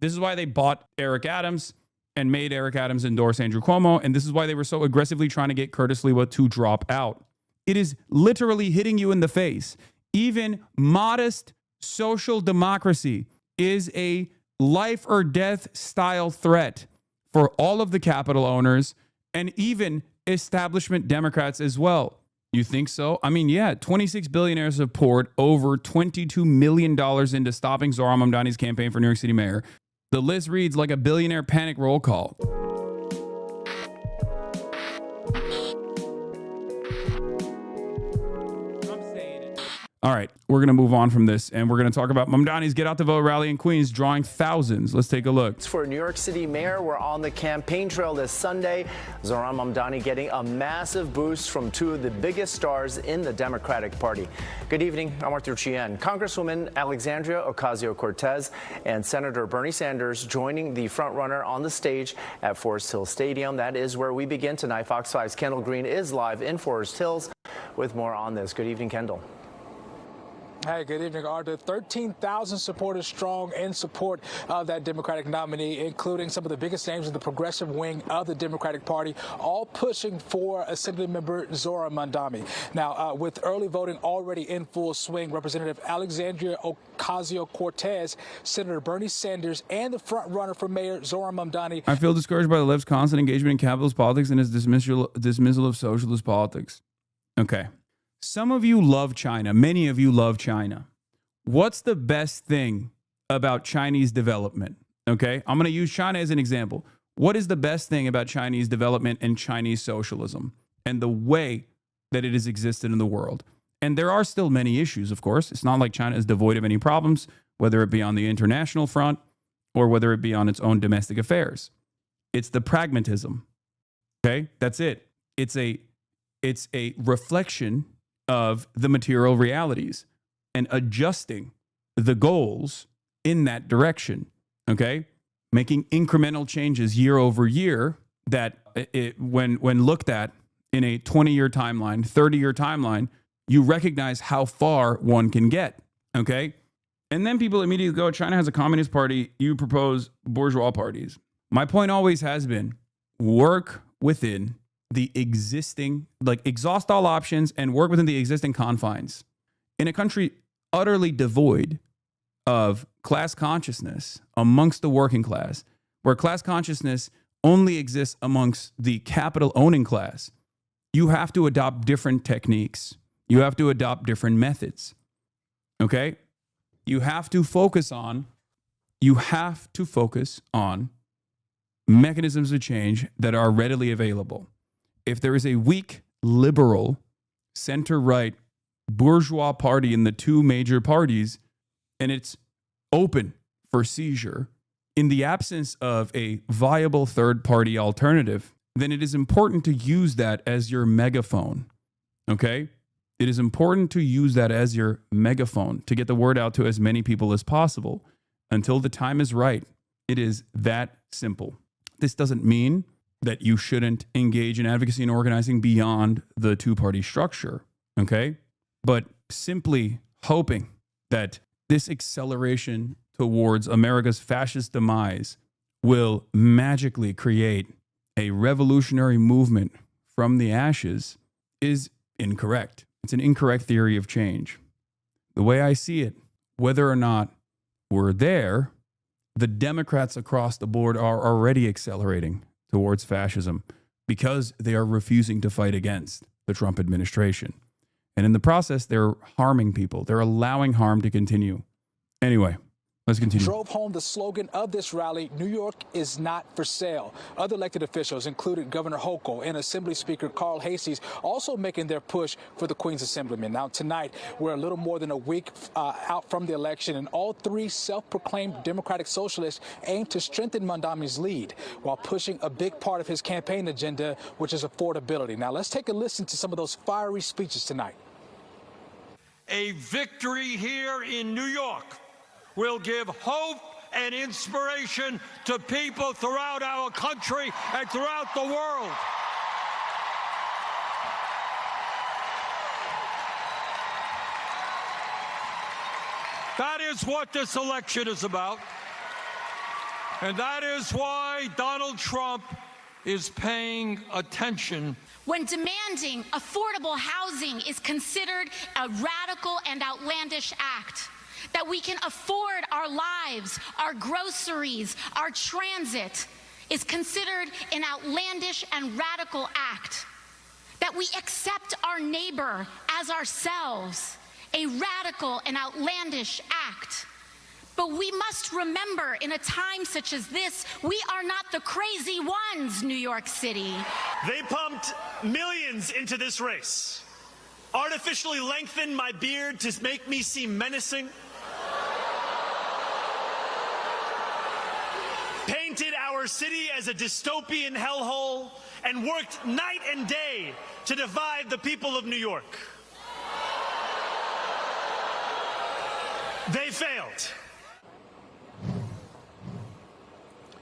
This is why they bought Eric Adams and made Eric Adams endorse Andrew Cuomo. And this is why they were so aggressively trying to get Curtis Lewa to drop out. It is literally hitting you in the face. Even modest social democracy is a life or death style threat for all of the capital owners and even establishment Democrats as well. You think so? I mean, yeah, 26 billionaires have poured over $22 million into stopping Zohran Mamdani's campaign for New York City mayor. The list reads like a billionaire panic roll call. All right, we're going to move on from this, and we're going to talk about Mamdani's Get Out the Vote rally in Queens, drawing thousands. Let's take a look. For New York City mayor, we're on the campaign trail this Sunday. Zohran Mamdani getting a massive boost from two of the biggest stars in the Democratic Party. Good evening, I'm Arthur Chien. Congresswoman Alexandria Ocasio-Cortez and Senator Bernie Sanders joining the frontrunner on the stage at Forest Hill Stadium. That is where we begin tonight. Fox 5's Kendall Green is live in Forest Hills with more on this. Good evening, Kendall. Hey, good evening, Arthur. 13,000 supporters strong in support of that Democratic nominee, including some of the biggest names in the progressive wing of the Democratic Party, all pushing for Assemblymember Zohran Mamdani. Now, with early voting already in full swing, Representative Alexandria Ocasio-Cortez, Senator Bernie Sanders, and the front-runner for Mayor Zohran Mamdani. I feel discouraged by the left's constant engagement in capitalist politics and its dismissal of socialist politics. Okay. Some of you love China. Many of you love China. What's the best thing about Chinese development? Okay, I'm going to use China as an example. What is the best thing about Chinese development and Chinese socialism and the way that it has existed in the world? And there are still many issues, of course. It's not like China is devoid of any problems, whether it be on the international front or whether it be on its own domestic affairs. It's the pragmatism. Okay, that's it. It's a reflection of the material realities and adjusting the goals in that direction, okay? Making incremental changes year over year that when looked at in a 20-year timeline, 30-year timeline, you recognize how far one can get, okay? And then people immediately go, China has a communist party, you propose bourgeois parties. My point always has been, work within the existing, like exhaust all options and work within the existing confines. In a country utterly devoid of class consciousness amongst the working class, where class consciousness only exists amongst the capital owning class, you have to adopt different techniques. You have to adopt different methods. Okay? You have to focus on mechanisms of change that are readily available. If there is a weak, liberal, center-right, bourgeois party in the two major parties, and it's open for seizure, in the absence of a viable third-party alternative, then it is important to use that as your megaphone, okay? It is important to use that as your megaphone to get the word out to as many people as possible until the time is right. It is that simple. This doesn't mean that you shouldn't engage in advocacy and organizing beyond the two-party structure, okay? But simply hoping that this acceleration towards America's fascist demise will magically create a revolutionary movement from the ashes is incorrect. It's an incorrect theory of change. The way I see it, whether or not we're there, the Democrats across the board are already accelerating towards fascism because they are refusing to fight against the Trump administration. And in the process, they're harming people. They're allowing harm to continue. Anyway, let's continue. Drove home the slogan of this rally, New York is not for sale. Other elected officials, including Governor Hochul and Assembly Speaker Carl Heasties, also making their push for the Queen's Assemblyman. Now, tonight, we're a little more than a week out from the election, and all three self-proclaimed Democratic socialists aim to strengthen Mamdani's lead while pushing a big part of his campaign agenda, which is affordability. Now, let's take a listen to some of those fiery speeches tonight. A victory here in New York will give hope and inspiration to people throughout our country and throughout the world. That is what this election is about. And that is why Donald Trump is paying attention. When demanding affordable housing is considered a radical and outlandish act, that we can afford our lives, our groceries, our transit is considered an outlandish and radical act, that we accept our neighbor as ourselves, a radical and outlandish act. But we must remember, in a time such as this, we are not the crazy ones, New York City. They pumped millions into this race, artificially lengthened my beard to make me seem menacing, painted our city as a dystopian hellhole, and worked night and day to divide the people of New York. They failed.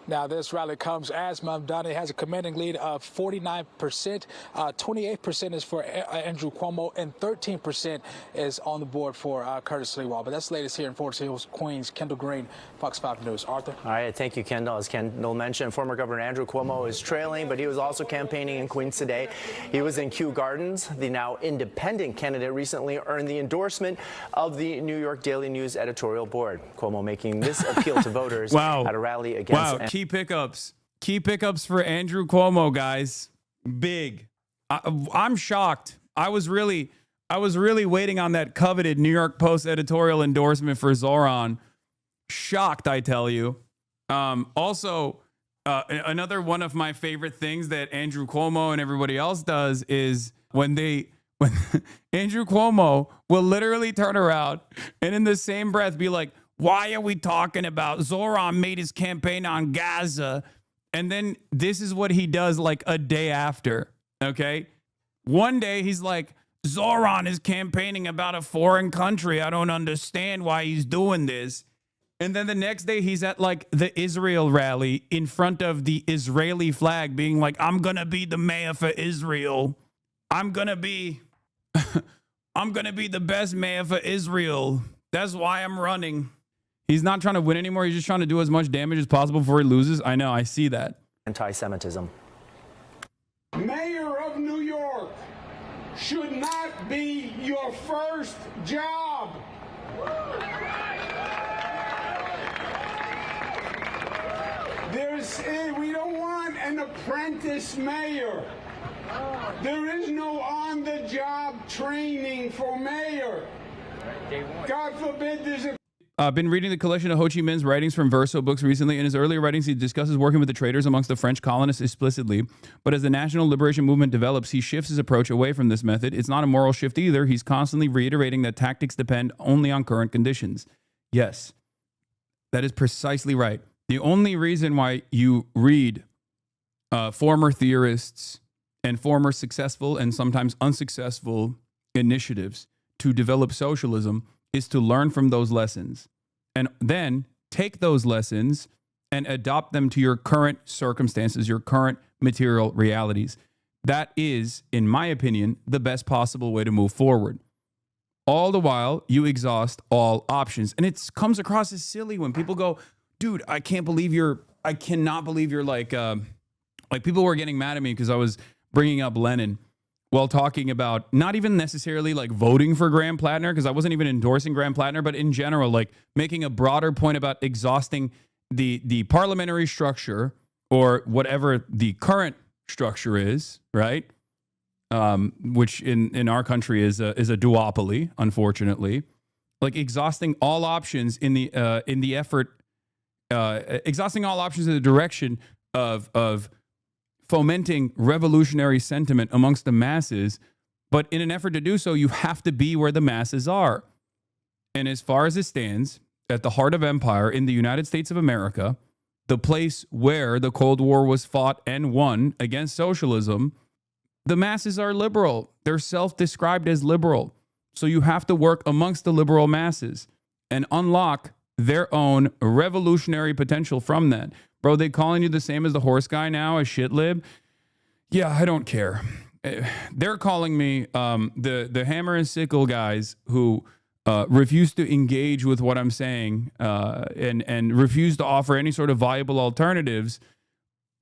Now, this rally comes as Mamdani has a commanding lead of 49%. 28% is for Andrew Cuomo, and 13% is on the board for Curtis Lewa. But that's the latest here in Forest Hills, Queens. Kendall Green, Fox 5 News. Arthur? All right, thank you, Kendall. As Kendall mentioned, former Governor Andrew Cuomo is trailing, but he was also campaigning in Queens today. He was in Kew Gardens. The now independent candidate recently earned the endorsement of the New York Daily News editorial board. Cuomo making this appeal to voters at a rally against... Key pickups for Andrew Cuomo, guys. Big. I'm shocked. I was really waiting on that coveted New York Post editorial endorsement for Zohran. Shocked, I tell you. Also, another one of my favorite things that Andrew Cuomo and everybody else does is when Andrew Cuomo will literally turn around and in the same breath be like, why are we talking about Zohran made his campaign on Gaza? And then this is what he does like a day after, okay? One day he's like, Zohran is campaigning about a foreign country. I don't understand why he's doing this. And then the next day he's at like the Israel rally in front of the Israeli flag being like, I'm going to be the mayor for Israel. I'm going to be the best mayor for Israel. That's why I'm running. He's not trying to win anymore. He's just trying to do as much damage as possible before he loses. I know. I see that. Anti-Semitism. Mayor of New York should not be your first job. We don't want an apprentice mayor. There is no on-the-job training for mayor. God forbid there's a... I've been reading the collection of Ho Chi Minh's writings from Verso books recently. In his earlier writings, he discusses working with the traders amongst the French colonists explicitly. But as the national liberation movement develops, he shifts his approach away from this method. It's not a moral shift either. He's constantly reiterating that tactics depend only on current conditions. Yes, that is precisely right. The only reason why you read former theorists and former successful and sometimes unsuccessful initiatives to develop socialism is to learn from those lessons and then take those lessons and adopt them to your current circumstances, your current material realities. That is, in my opinion, the best possible way to move forward. All the while, you exhaust all options. And it comes across as silly when people go, dude, I cannot believe you're like people were getting mad at me because I was bringing up Lenin while talking about not even necessarily like voting for Graham Plattner, because I wasn't even endorsing Graham Plattner, but in general, like making a broader point about exhausting the parliamentary structure or whatever the current structure is, right? Which in our country is a duopoly, unfortunately. Like exhausting all options in the direction of fomenting revolutionary sentiment amongst the masses, but in an effort to do so, you have to be where the masses are. And as far as it stands, at the heart of empire in the United States of America, the place where the Cold War was fought and won against socialism, the masses are liberal. They're self-described as liberal. So you have to work amongst the liberal masses and unlock their own revolutionary potential from that. Bro, they calling you the same as the horse guy now, a shit lib? Yeah, I don't care. They're calling me the hammer and sickle guys who refuse to engage with what I'm saying, and refuse to offer any sort of viable alternatives,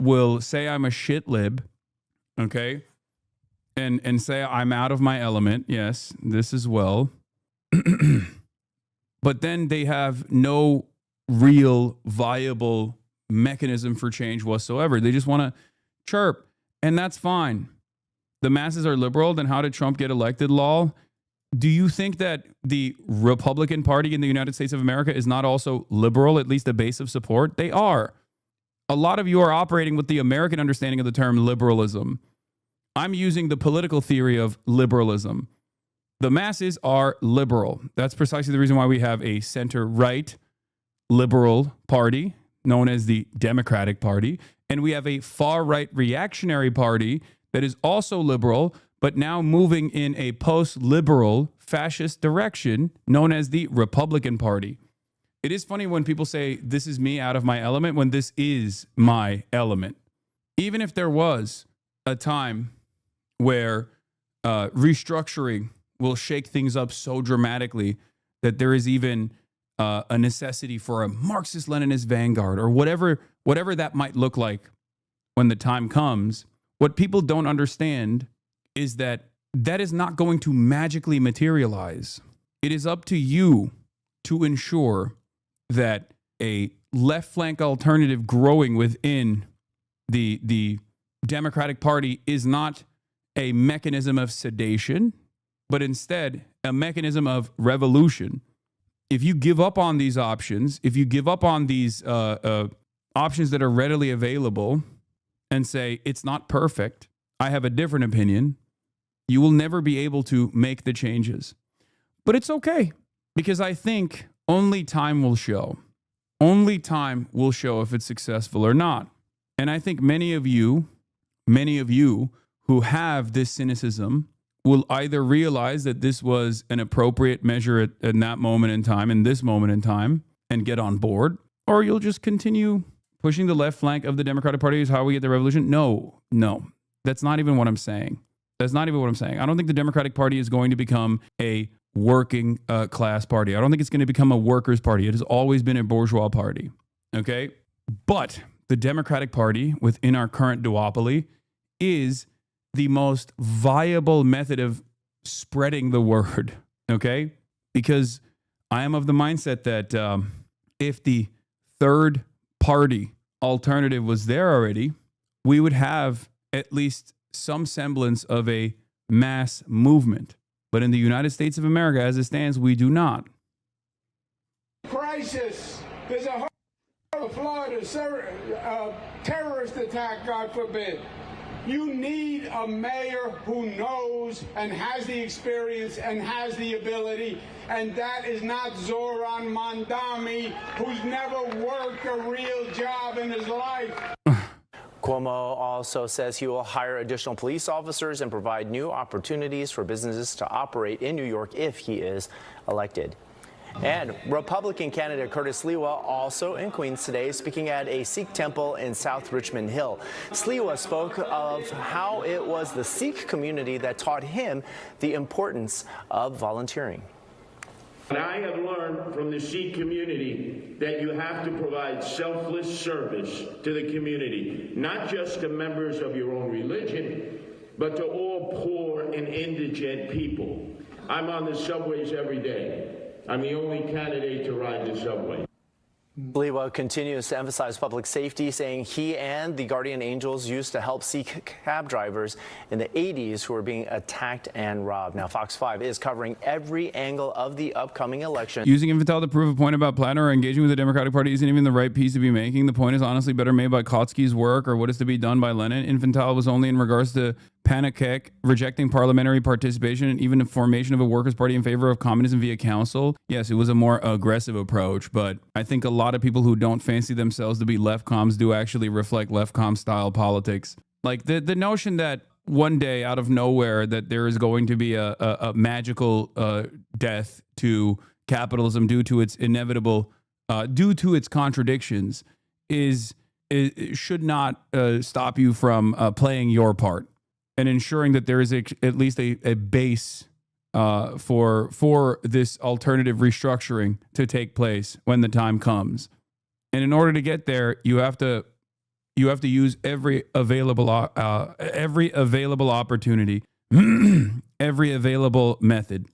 will say I'm a shit lib, okay, and say I'm out of my element. Yes, this as well. But then they have no real viable mechanism for change whatsoever. They just want to chirp, and that's fine. The masses are liberal. Then how did Trump get elected, lol? Do you think that the Republican Party in the United States of America is not also liberal, at least a base of support? They are. A lot of you are operating with the American understanding of the term liberalism. I'm using the political theory of liberalism. The masses are liberal. That's precisely the reason why we have a center-right liberal party known as the Democratic Party, and we have a far-right reactionary party that is also liberal, but now moving in a post-liberal fascist direction known as the Republican Party. It is funny when people say, this is me out of my element, when this is my element. Even if there was a time where restructuring will shake things up so dramatically that there is even a necessity for a Marxist-Leninist vanguard or whatever that might look like when the time comes, what people don't understand is that that is not going to magically materialize. It is up to you to ensure that a left flank alternative growing within the Democratic Party is not a mechanism of sedation, but instead a mechanism of revolution. If you give up on these options, if you give up on these options that are readily available and say, it's not perfect, I have a different opinion, you will never be able to make the changes. But it's okay, because I think only time will show. Only time will show if it's successful or not. And I think many of you who have this cynicism will either realize that this was an appropriate measure at that moment in time, in this moment in time, and get on board, or you'll just continue pushing the left flank of the Democratic Party is how we get the revolution. No, that's not even what I'm saying. That's not even what I'm saying. I don't think the Democratic Party is going to become a working class party. I don't think it's going to become a workers' party. It has always been a bourgeois party. Okay? But the Democratic Party within our current duopoly is the most viable method of spreading the word. Okay? Because I am of the mindset that if the third party alternative was there already, we would have at least some semblance of a mass movement. But in the United States of America, as it stands, we do not. Crisis. There's a Florida terrorist attack, God forbid. You need a mayor who knows and has the experience and has the ability, and that is not Zohran Mamdani, who's never worked a real job in his life. Cuomo also says he will hire additional police officers and provide new opportunities for businesses to operate in New York if he is elected. And Republican candidate Curtis Sliwa also in Queens today, speaking at a Sikh temple in South Richmond Hill. Sliwa spoke of how it was the Sikh community that taught him the importance of volunteering. And I have learned from the Sikh community that you have to provide selfless service to the community, not just to members of your own religion, but to all poor and indigent people. I'm on the subways every day. I'm the only candidate to ride the subway. Sliwa continues to emphasize public safety, saying he and the Guardian Angels used to help Sikh cab drivers in the 80s who were being attacked and robbed. Now, Fox 5 is covering every angle of the upcoming election. Using infantile to prove a point about Platter or engaging with the Democratic Party isn't even the right piece to be making. The point is honestly better made by Kautsky's work or what is to be done by Lenin. Infantile was only in regards to Panakek rejecting parliamentary participation and even the formation of a workers' party in favor of communism via council. Yes, it was a more aggressive approach, but I think a lot of people who don't fancy themselves to be left-coms do actually reflect left-com style politics. Like the notion that one day out of nowhere that there is going to be a magical death to capitalism due to its inevitable, due to its contradictions should not stop you from playing your part and ensuring that there is at least a base for this alternative restructuring to take place when the time comes. And in order to get there, you have to use every available opportunity, every available method.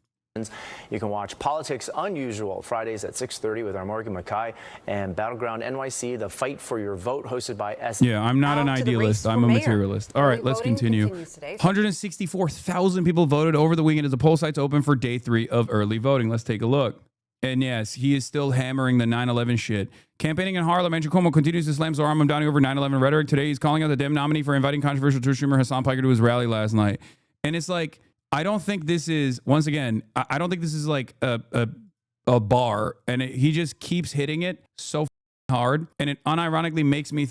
You can watch Politics Unusual Fridays at 6:30 with our Morgan McKay and Battleground NYC, the fight for your vote, hosted by S. Yeah, I'm not an idealist. I'm a materialist. All right, let's continue. 164,000 people voted over the weekend as the poll sites open for day 3 of early voting. Let's take a look. And yes, he is still hammering the 9/11 shit. Campaigning in Harlem, Andrew Cuomo continues to slam Zohran Mamdani over 9/11 rhetoric. Today, he's calling out the Dem nominee for inviting controversial truth streamer Hasan Piker to his rally last night. And it's like, I don't think this is, once again, I don't think this is like a bar. And he just keeps hitting it so hard. And it unironically makes me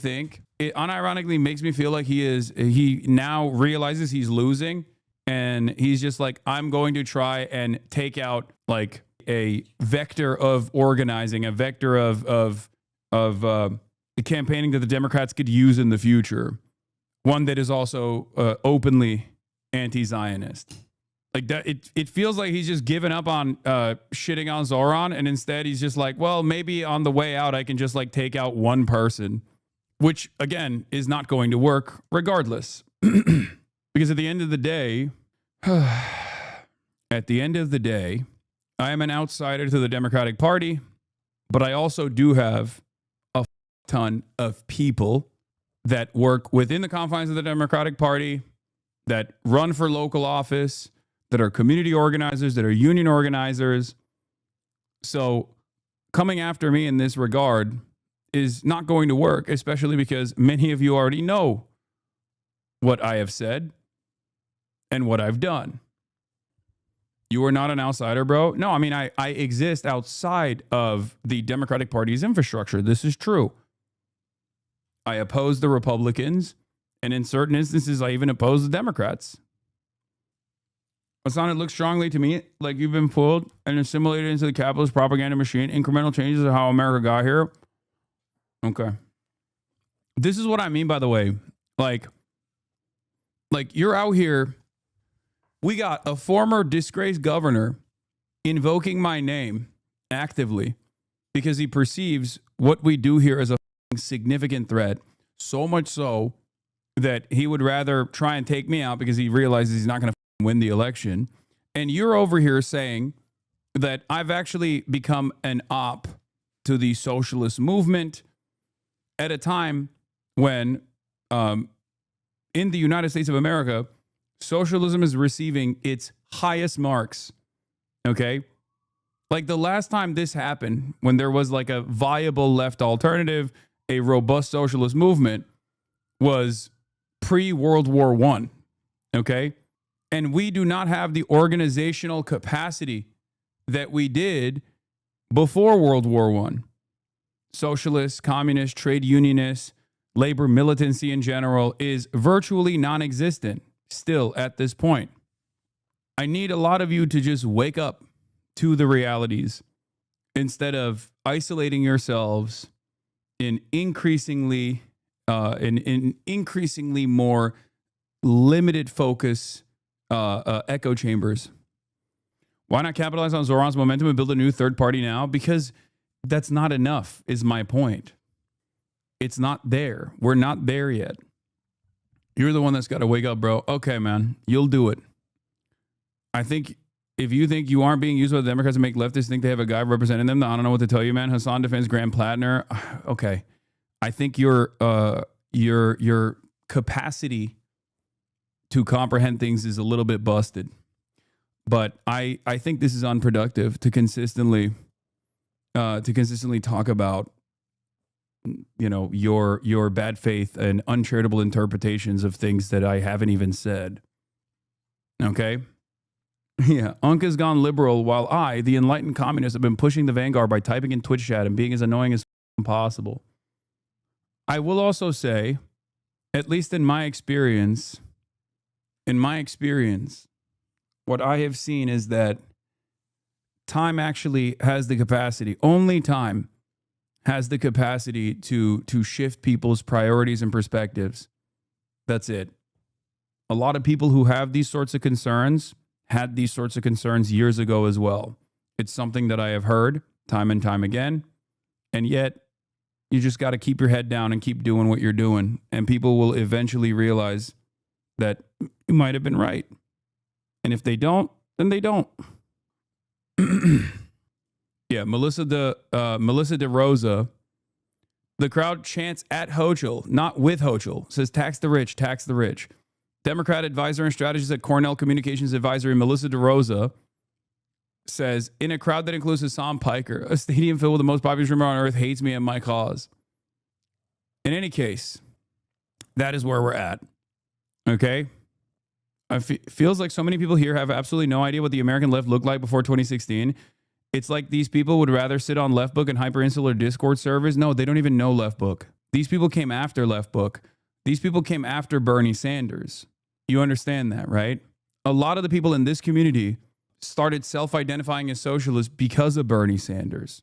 feel like he now realizes he's losing. And he's just like, I'm going to try and take out like a vector of organizing, a vector of the campaigning that the Democrats could use in the future. One that is also openly anti-Zionist. Like that, it feels like he's just given up on shitting on Zohran, and instead he's just like, well, maybe on the way out I can just like take out one person, which again is not going to work regardless. Because at the end of the day, I am an outsider to the Democratic Party, but I also do have a ton of people that work within the confines of the Democratic Party, that run for local office, that are community organizers, that are union organizers. So coming after me in this regard is not going to work, especially because many of you already know what I have said and what I've done. You are not an outsider, bro. No, I mean, I exist outside of the Democratic Party's infrastructure. This is true. I oppose the Republicans, and in certain instances, I even oppose the Democrats. Hasan, it looks strongly to me like you've been pulled and assimilated into the capitalist propaganda machine. Incremental changes of how America got here. Okay. This is what I mean, by the way. Like you're out here. We got a former disgraced governor invoking my name actively because he perceives what we do here as a significant threat. So much so that he would rather try and take me out because he realizes he's not going to win the election. And you're over here saying that I've actually become an op to the socialist movement at a time when in the United States of America, socialism is receiving its highest marks. Okay? Like the last time this happened, when there was like a viable left alternative, a robust socialist movement, was pre-World War I. Okay? And we do not have the organizational capacity that we did before World War I. Socialists, communists, trade unionists, labor militancy in general is virtually non-existent still at this point. I need a lot of you to just wake up to the realities instead of isolating yourselves in increasingly more limited focus echo chambers. Why not capitalize on Zohran's momentum and build a new third party now? Because that's not enough, is my point. It's not there. We're not there yet. You're the one that's got to wake up, bro. Okay, man, you'll do it. I think if you think you aren't being used by the Democrats to make leftists think they have a guy representing them, I don't know what to tell you, man. Hasan defends Graham Plattner. Okay. I think your capacity to comprehend things is a little bit busted. But I think this is unproductive to consistently talk about, you know, your bad faith and uncharitable interpretations of things that I haven't even said. Okay? Yeah. Unca's gone liberal while I, the enlightened communist, have been pushing the vanguard by typing in Twitch chat and being as annoying as possible. I will also say, at least in my experience, what I have seen is that time actually has the capacity, only time has the capacity to shift people's priorities and perspectives. That's it. A lot of people who have these sorts of concerns had these sorts of concerns years ago as well. It's something that I have heard time and time again. And yet, you just got to keep your head down and keep doing what you're doing. And people will eventually realize that you might have been right. And if they don't, then they don't. Yeah, Melissa DeRosa. The crowd chants at Hochul, not with Hochul. Says tax the rich, tax the rich. Democrat advisor and strategist at Cornell Communications Advisory, Melissa DeRosa, says, in a crowd that includes Hasan Piker, a stadium filled with the most popular streamer on earth hates me and my cause. In any case, that is where we're at. Okay? Feels like so many people here have absolutely no idea what the American left looked like before 2016. It's like these people would rather sit on Left Book and hyperinsular Discord servers. No, they don't even know Left Book. These people came after Left Book. These people came after Bernie Sanders. You understand that, right? A lot of the people in this community started self-identifying as socialists because of Bernie Sanders.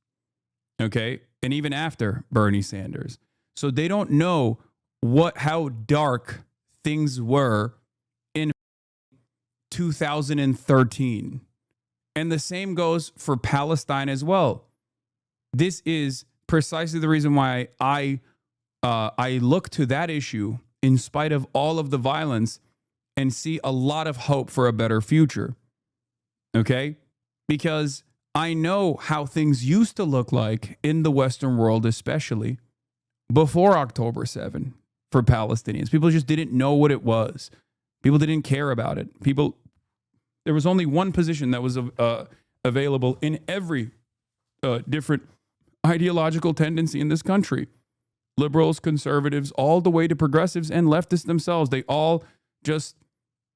Okay? And even after Bernie Sanders. So they don't know how dark things were in 2013. And the same goes for Palestine as well. This is precisely the reason why I look to that issue in spite of all of the violence and see a lot of hope for a better future. Okay? Because I know how things used to look like in the Western world, especially before October 7 for Palestinians. People just didn't know what it was. People didn't care about it. There was only one position that was available in every different ideological tendency in this country. Liberals, conservatives, all the way to progressives and leftists themselves. They all just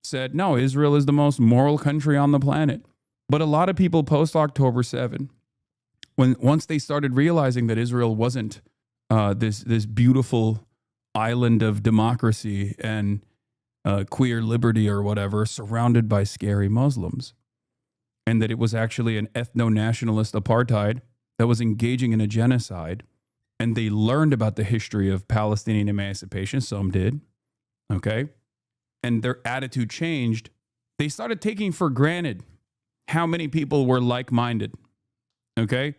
said, no, Israel is the most moral country on the planet. But a lot of people post-October 7, once they started realizing that Israel wasn't this beautiful island of democracy and queer liberty or whatever, surrounded by scary Muslims, and that it was actually an ethno-nationalist apartheid that was engaging in a genocide, and they learned about the history of Palestinian emancipation, some did, okay, and their attitude changed, they started taking for granted how many people were like-minded, okay?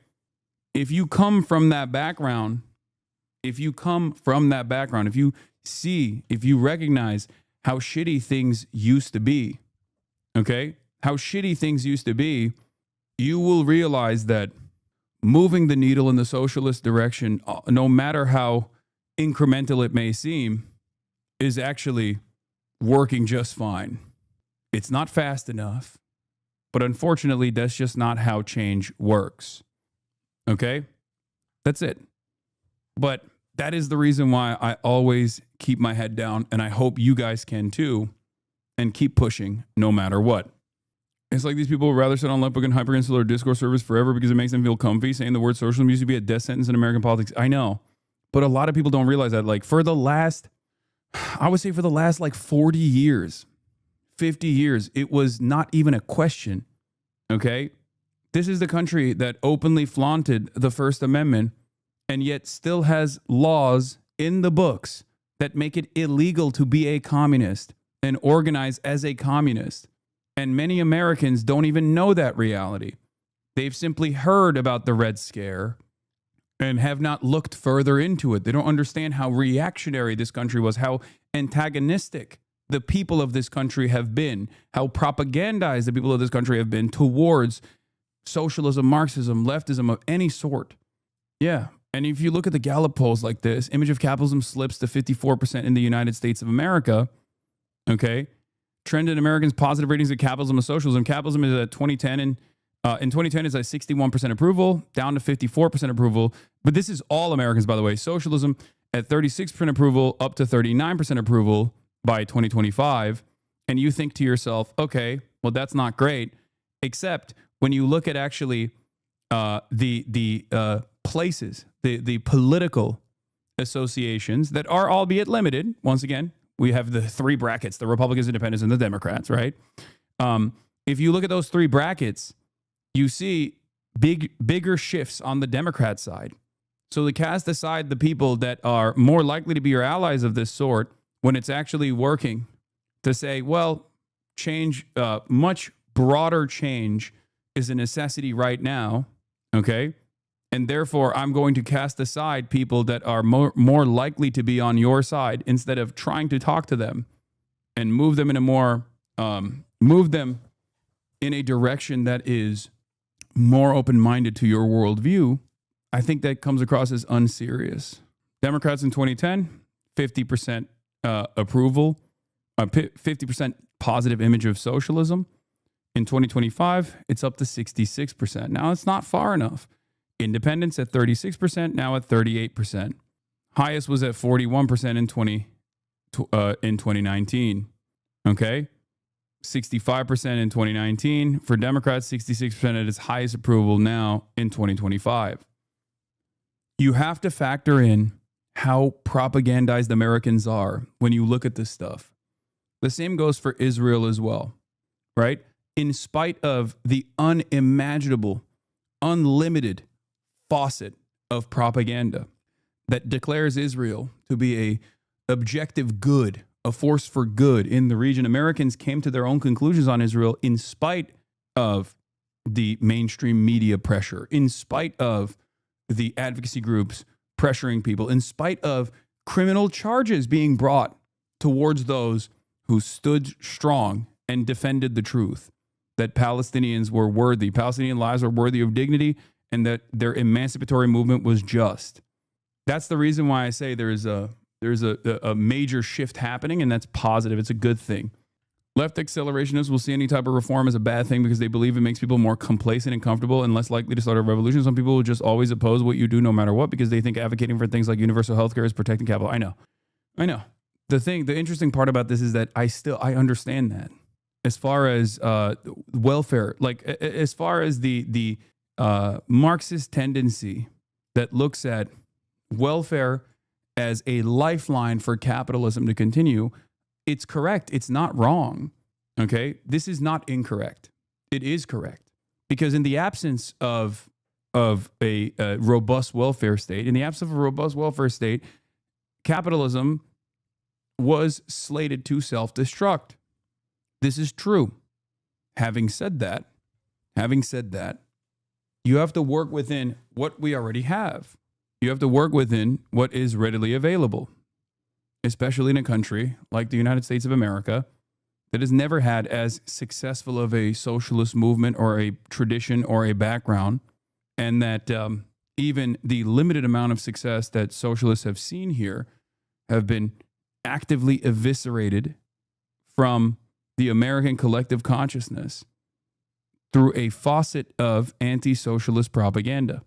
If you come from that background, if you recognize how shitty things used to be, okay? How shitty things used to be, you will realize that moving the needle in the socialist direction, no matter how incremental it may seem, is actually working just fine. It's not fast enough, but unfortunately, that's just not how change works, okay? That's it. But that is the reason why I always keep my head down, and I hope you guys can too, and keep pushing no matter what. It's like these people would rather sit on Left Book and hyperinsular Discord servers forever because it makes them feel comfy. Saying the word socialism used to be a death sentence in American politics. I know, but a lot of people don't realize that. Like for the last like 40 years, 50 years, it was not even a question, okay? This is the country that openly flaunted the First Amendment and yet still has laws in the books that make it illegal to be a communist and organize as a communist. And many Americans don't even know that reality. They've simply heard about the Red Scare and have not looked further into it. They don't understand how reactionary this country was, how antagonistic the people of this country have been, how propagandized the people of this country have been towards socialism, Marxism, leftism of any sort. Yeah. And if you look at the Gallup polls like this, image of capitalism slips to 54% in the United States of America. Okay. Trend in Americans' positive ratings of capitalism and socialism. Capitalism is at 2010 and in 2010 is at 61% approval, down to 54% approval. But this is all Americans, by the way. Socialism at 36% approval, up to 39% approval by 2025. And you think to yourself, okay, well, that's not great. Except when you look at actually the places, the political associations that are, albeit limited, once again, we have the three brackets, the Republicans, Independents, and the Democrats, right? If you look at those three brackets, you see bigger shifts on the Democrat side. So to cast aside the people that are more likely to be your allies of this sort, when it's actually working, to say, well, change much broader change is a necessity right now, okay? And therefore, I'm going to cast aside people that are more likely to be on your side instead of trying to talk to them and move them in a direction that is more open-minded to your worldview. I think that comes across as unserious. Democrats in 2010, 50% approval, 50% positive image of socialism. In 2025, it's up to 66%. Now, it's not far enough. Independents at 36%, now at 38%. Highest was at 41% in 2019. Okay? 65% in 2019. For Democrats, 66% at its highest approval now in 2025. You have to factor in how propagandized Americans are when you look at this stuff. The same goes for Israel as well, right? In spite of the unimaginable, unlimited faucet of propaganda that declares Israel to be a objective good, a force for good in the region, Americans came to their own conclusions on Israel in spite of the mainstream media pressure, in spite of the advocacy groups pressuring people, in spite of criminal charges being brought towards those who stood strong and defended the truth, that Palestinians were worthy, Palestinian lives were worthy of dignity, and that their emancipatory movement was just. That's the reason why I say there's a major shift happening, and that's positive. It's a good thing. Left accelerationists will see any type of reform as a bad thing because they believe it makes people more complacent and comfortable and less likely to start a revolution. Some people will just always oppose what you do no matter what because they think advocating for things like universal health care is protecting capital. I know. The interesting part about this is that I understand that. As far as welfare, like as far as the Marxist tendency that looks at welfare as a lifeline for capitalism to continue, it's correct. It's not wrong. Okay? This is not incorrect. It is correct. Because in the absence of a robust welfare state, capitalism was slated to self-destruct. This is true. Having said that, you have to work within what we already have. You have to work within what is readily available, especially in a country like the United States of America that has never had as successful of a socialist movement or a tradition or a background, and that even the limited amount of success that socialists have seen here have been actively eviscerated from the American collective consciousness through a faucet of anti-socialist propaganda.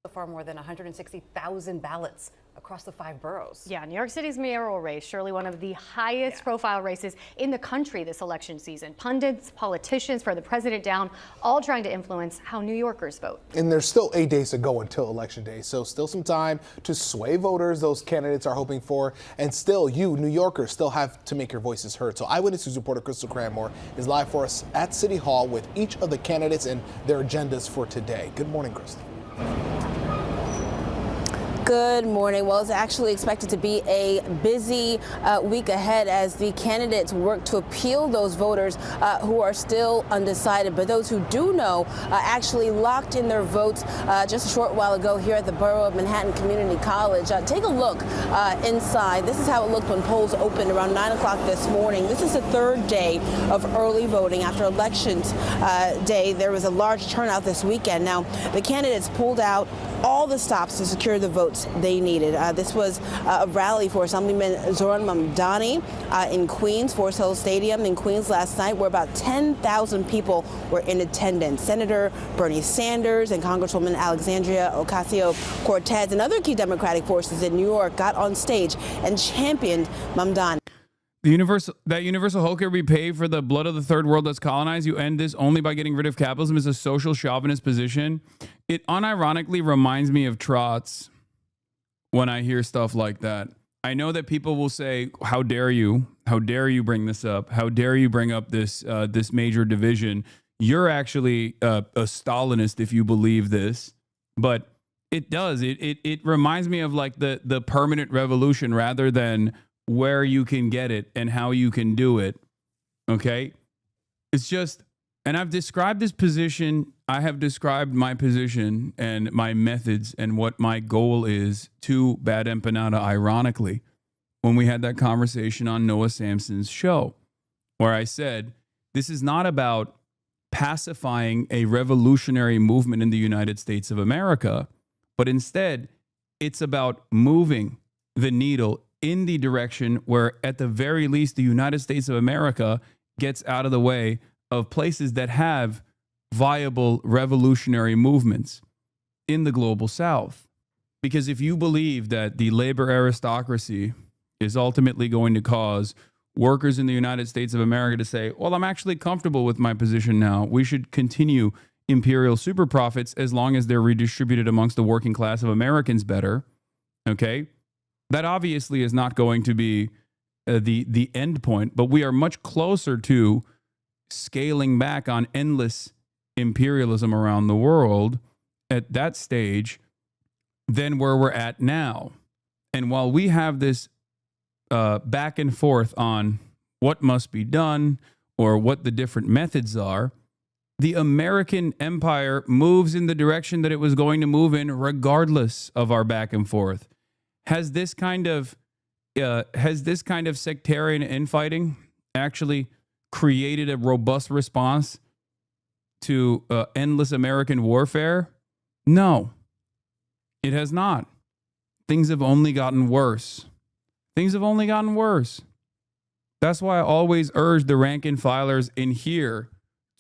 So far, more than 160,000 ballots across the 5 boroughs. Yeah, New York City's mayoral race, surely one of the highest profile races in the country this election season. Pundits, politicians, for the president down, all trying to influence how New Yorkers vote. And there's still 8 days to go until Election Day, so still some time to sway voters those candidates are hoping for. And still, you, New Yorkers, still have to make your voices heard. So Eyewitness News reporter Crystal Cranmore is live for us at City Hall with each of the candidates and their agendas for today. Good morning, Crystal. Good morning. Well, it's actually expected to be a busy week ahead as the candidates work to appeal those voters who are still undecided. But those who do know actually locked in their votes just a short while ago here at the Borough of Manhattan Community College. Take a look inside. This is how it looked when polls opened around 9 o'clock this morning. This is the 3rd day of early voting after Elections Day. There was a large turnout this weekend. Now, the candidates pulled out all the stops to secure the votes they needed. This was a rally for Assemblyman Zohran Mamdani in Queens, Forest Hill Stadium in Queens last night, where about 10,000 people were in attendance. Senator Bernie Sanders and Congresswoman Alexandria Ocasio-Cortez and other key Democratic forces in New York got on stage and championed Mamdani. That universal health care be paid for the blood of the third world that's colonized. You end this only by getting rid of capitalism is a social chauvinist position. It unironically reminds me of Trots when I hear stuff like that. I know that people will say, how dare you? How dare you bring this up? How dare you bring up this this major division? You're actually a Stalinist if you believe this. But it does. It reminds me of like the permanent revolution rather than where you can get it and how you can do it. Okay? It's just And I've described this position. I have described my position and my methods and what my goal is to Bad Empanada, ironically, when we had that conversation on Noah Sampson's show, where I said, this is not about pacifying a revolutionary movement in the United States of America, but instead it's about moving the needle in the direction where, at the very least, the United States of America gets out of the way of places that have viable revolutionary movements in the global South. Because if you believe that the labor aristocracy is ultimately going to cause workers in the United States of America to say, well, I'm actually comfortable with my position now, we should continue imperial super profits as long as they're redistributed amongst the working class of Americans better, okay? That obviously is not going to be the end point, but we are much closer to scaling back on endless imperialism around the world at that stage than where we're at now. And while we have this back and forth on what must be done or what the different methods are, the American empire moves in the direction that it was going to move in regardless of our back and forth. Has this kind of sectarian infighting actually created a robust response to endless American warfare? No, it has not. Things have only gotten worse. Things have only gotten worse. That's why I always urge the rank and filers in here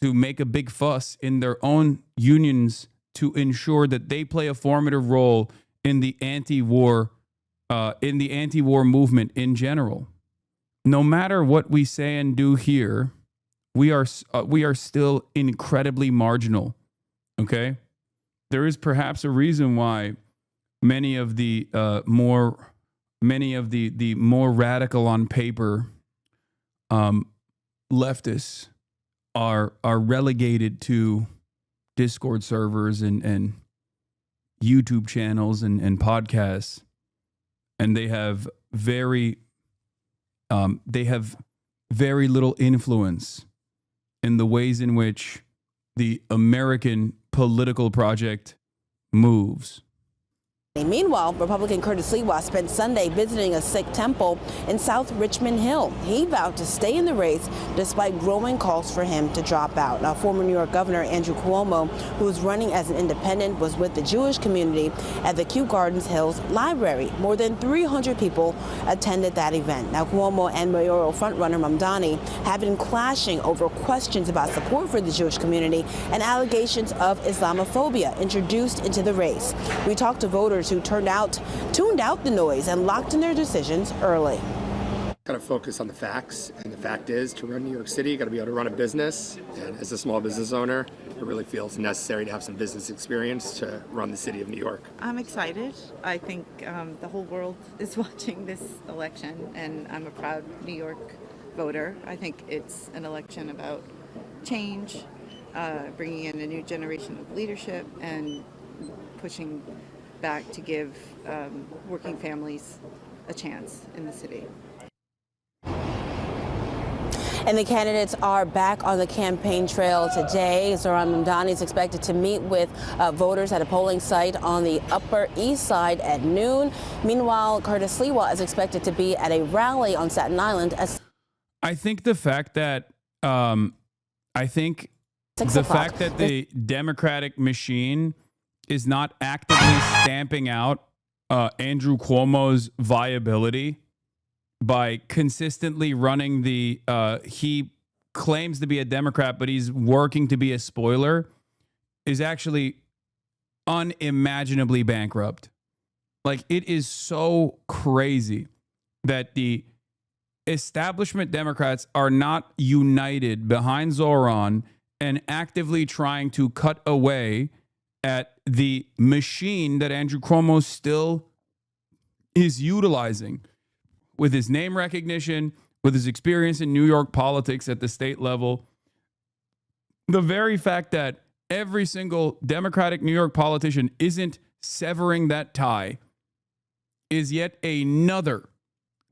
to make a big fuss in their own unions to ensure that they play a formative role in the anti-war movement in general. No matter what we say and do here, we are still incredibly marginal. Okay, there is perhaps a reason why many of the more radical on paper leftists are relegated to Discord servers and YouTube channels and podcasts, and they have very little influence in the ways in which the American political project moves. Meanwhile, Republican Curtis Lewa spent Sunday visiting a Sikh temple in South Richmond Hill. He vowed to stay in the race despite growing calls for him to drop out. Now, former New York Governor Andrew Cuomo, who is running as an independent, was with the Jewish community at the Kew Gardens Hills Library. More than 300 people attended that event. Now, Cuomo and mayoral frontrunner Mamdani have been clashing over questions about support for the Jewish community and allegations of Islamophobia introduced into the race. We talked to voters who tuned out the noise and locked in their decisions early. Got to focus on the facts, and the fact is, to run New York City, you got to be able to run a business. And as a small business owner, it really feels necessary to have some business experience to run the city of New York. I'm excited. I think the whole world is watching this election, and I'm a proud New York voter. I think it's an election about change, bringing in a new generation of leadership, and pushing back to give working families a chance in the city. And the candidates are back on the campaign trail today. Zohran Mamdani is expected to meet with voters at a polling site on the Upper East Side at noon. Meanwhile, Curtis Lewa is expected to be at a rally on Staten Island. I think the fact that the Democratic machine is not actively stamping out Andrew Cuomo's viability by consistently running he claims to be a Democrat, but he's working to be a spoiler, is actually unimaginably bankrupt. Like, it is so crazy that the establishment Democrats are not united behind Zohran and actively trying to cut away at the machine that Andrew Cuomo still is utilizing with his name recognition, with his experience in New York politics at the state level. The very fact that every single Democratic New York politician isn't severing that tie is yet another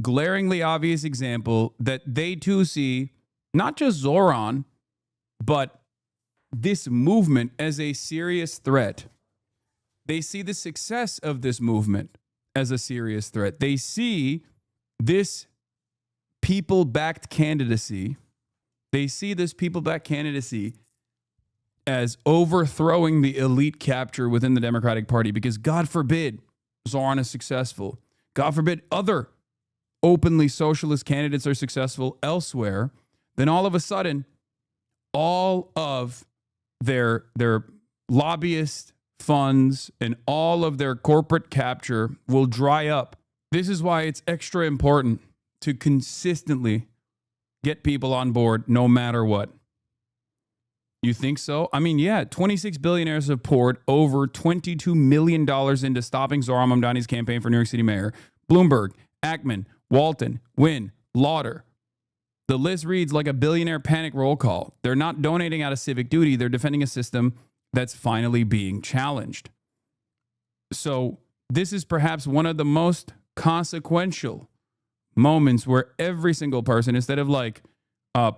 glaringly obvious example that they too see not just Zohran, but this movement as a serious threat. They see the success of this movement as a serious threat. They see this people-backed candidacy. They see this people-backed candidacy as overthrowing the elite capture within the Democratic Party, because God forbid Zohran is successful. God forbid other openly socialist candidates are successful elsewhere. Then all of a sudden, all of their lobbyist funds and all of their corporate capture will dry up. This is why it's extra important to consistently get people on board no matter what. You think so? I mean, yeah, 26 billionaires have poured over $22 million into stopping Zohran Mamdani's campaign for New York City mayor. Bloomberg, Ackman, Walton, Wynn, Lauder. The list reads like a billionaire panic roll call. They're not donating out of civic duty. They're defending a system that's finally being challenged. So this is perhaps one of the most consequential moments where every single person, instead of like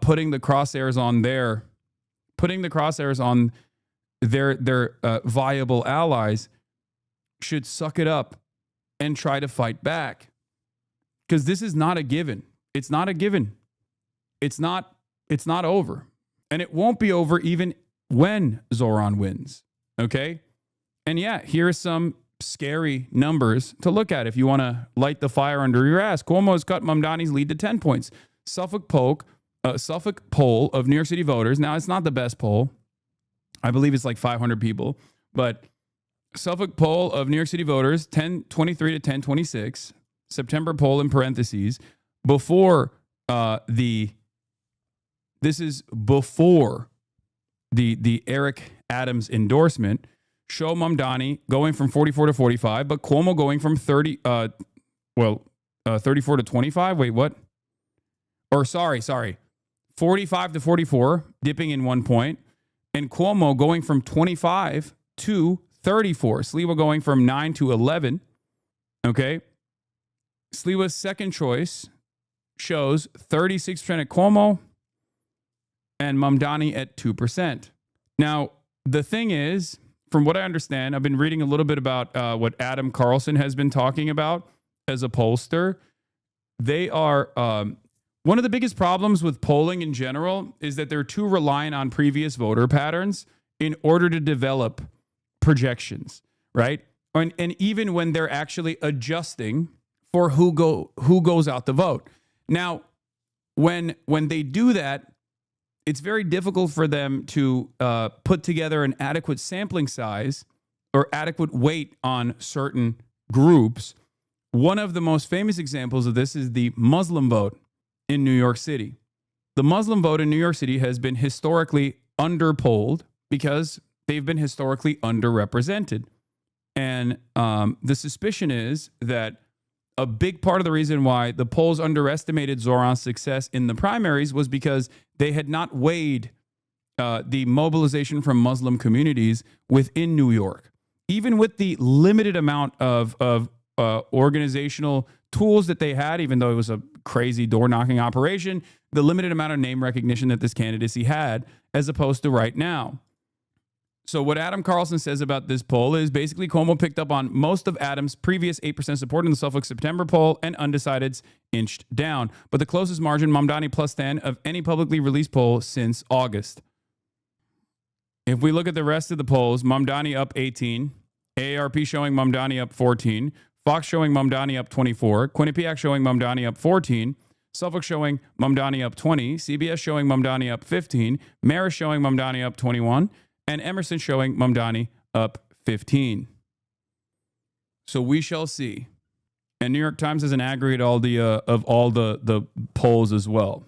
putting the crosshairs on their viable allies, should suck it up and try to fight back. Because this is not a given. It's not a given. It's not over. And it won't be over even when Zohran wins. Okay? And yeah, here are some scary numbers to look at if you want to light the fire under your ass. Cuomo has cut Mamdani's lead to 10 points. Suffolk poll of New York City voters. Now, it's not the best poll. I believe it's like 500 people. But Suffolk poll of New York City voters, 1023 to 1026. September poll in parentheses. Before this is before the Eric Adams endorsement, show Mamdani going from 44 to 45, but Cuomo going from 34 to 25. Wait, what? Or sorry. 45 to 44, dipping in 1 point. And Cuomo going from 25 to 34. Sliwa going from 9 to 11. Okay. Sliwa's second choice shows 36% at Cuomo and Mamdani at 2%. Now, the thing is, from what I understand, I've been reading a little bit about what Adam Carlson has been talking about as a pollster. They are, one of the biggest problems with polling in general is that they're too reliant on previous voter patterns in order to develop projections, right? And even when they're actually adjusting for who goes out to vote. Now, when they do that, it's very difficult for them to put together an adequate sampling size or adequate weight on certain groups. One of the most famous examples of this is the Muslim vote in New York City. The Muslim vote in New York City has been historically underpolled because they've been historically underrepresented. And the suspicion is that a big part of the reason why the polls underestimated Zohran's success in the primaries was because they had not weighed the mobilization from Muslim communities within New York. Even with the limited amount of organizational tools that they had, even though it was a crazy door-knocking operation, the limited amount of name recognition that this candidacy had, as opposed to right now. So what Adam Carlson says about this poll is basically Cuomo picked up on most of Adams' previous 8% support in the Suffolk September poll, and undecideds inched down. But the closest margin, Mamdani plus 10 of any publicly released poll since August. If we look at the rest of the polls, Mamdani up 18, AARP showing Mamdani up 14, Fox showing Mamdani up 24, Quinnipiac showing Mamdani up 14, Suffolk showing Mamdani up 20, CBS showing Mamdani up 15, Marist showing Mamdani up 21, and Emerson showing Mamdani up 15. So we shall see. And New York Times has an aggregate of all the polls as well.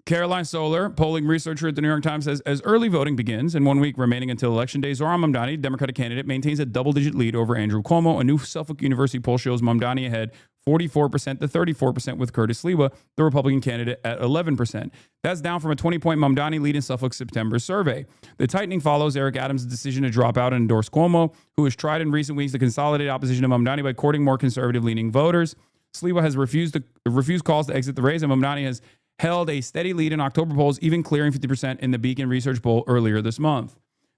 Caroline Solar, polling researcher at the New York Times, says, as early voting begins and 1 week remaining until Election Day, Zohran Mamdani, Democratic candidate, maintains a double-digit lead over Andrew Cuomo. A new Suffolk University poll shows Mamdani ahead 44% to 34% with Curtis Sliwa, the Republican candidate, at 11%. That's down from a 20-point Mamdani lead in Suffolk's September survey. The tightening follows Eric Adams' decision to drop out and endorse Cuomo, who has tried in recent weeks to consolidate opposition to Mamdani by courting more conservative-leaning voters. Sliwa has refused calls to exit the race, and Mamdani has held a steady lead in October polls, even clearing 50% in the Beacon Research poll earlier this month.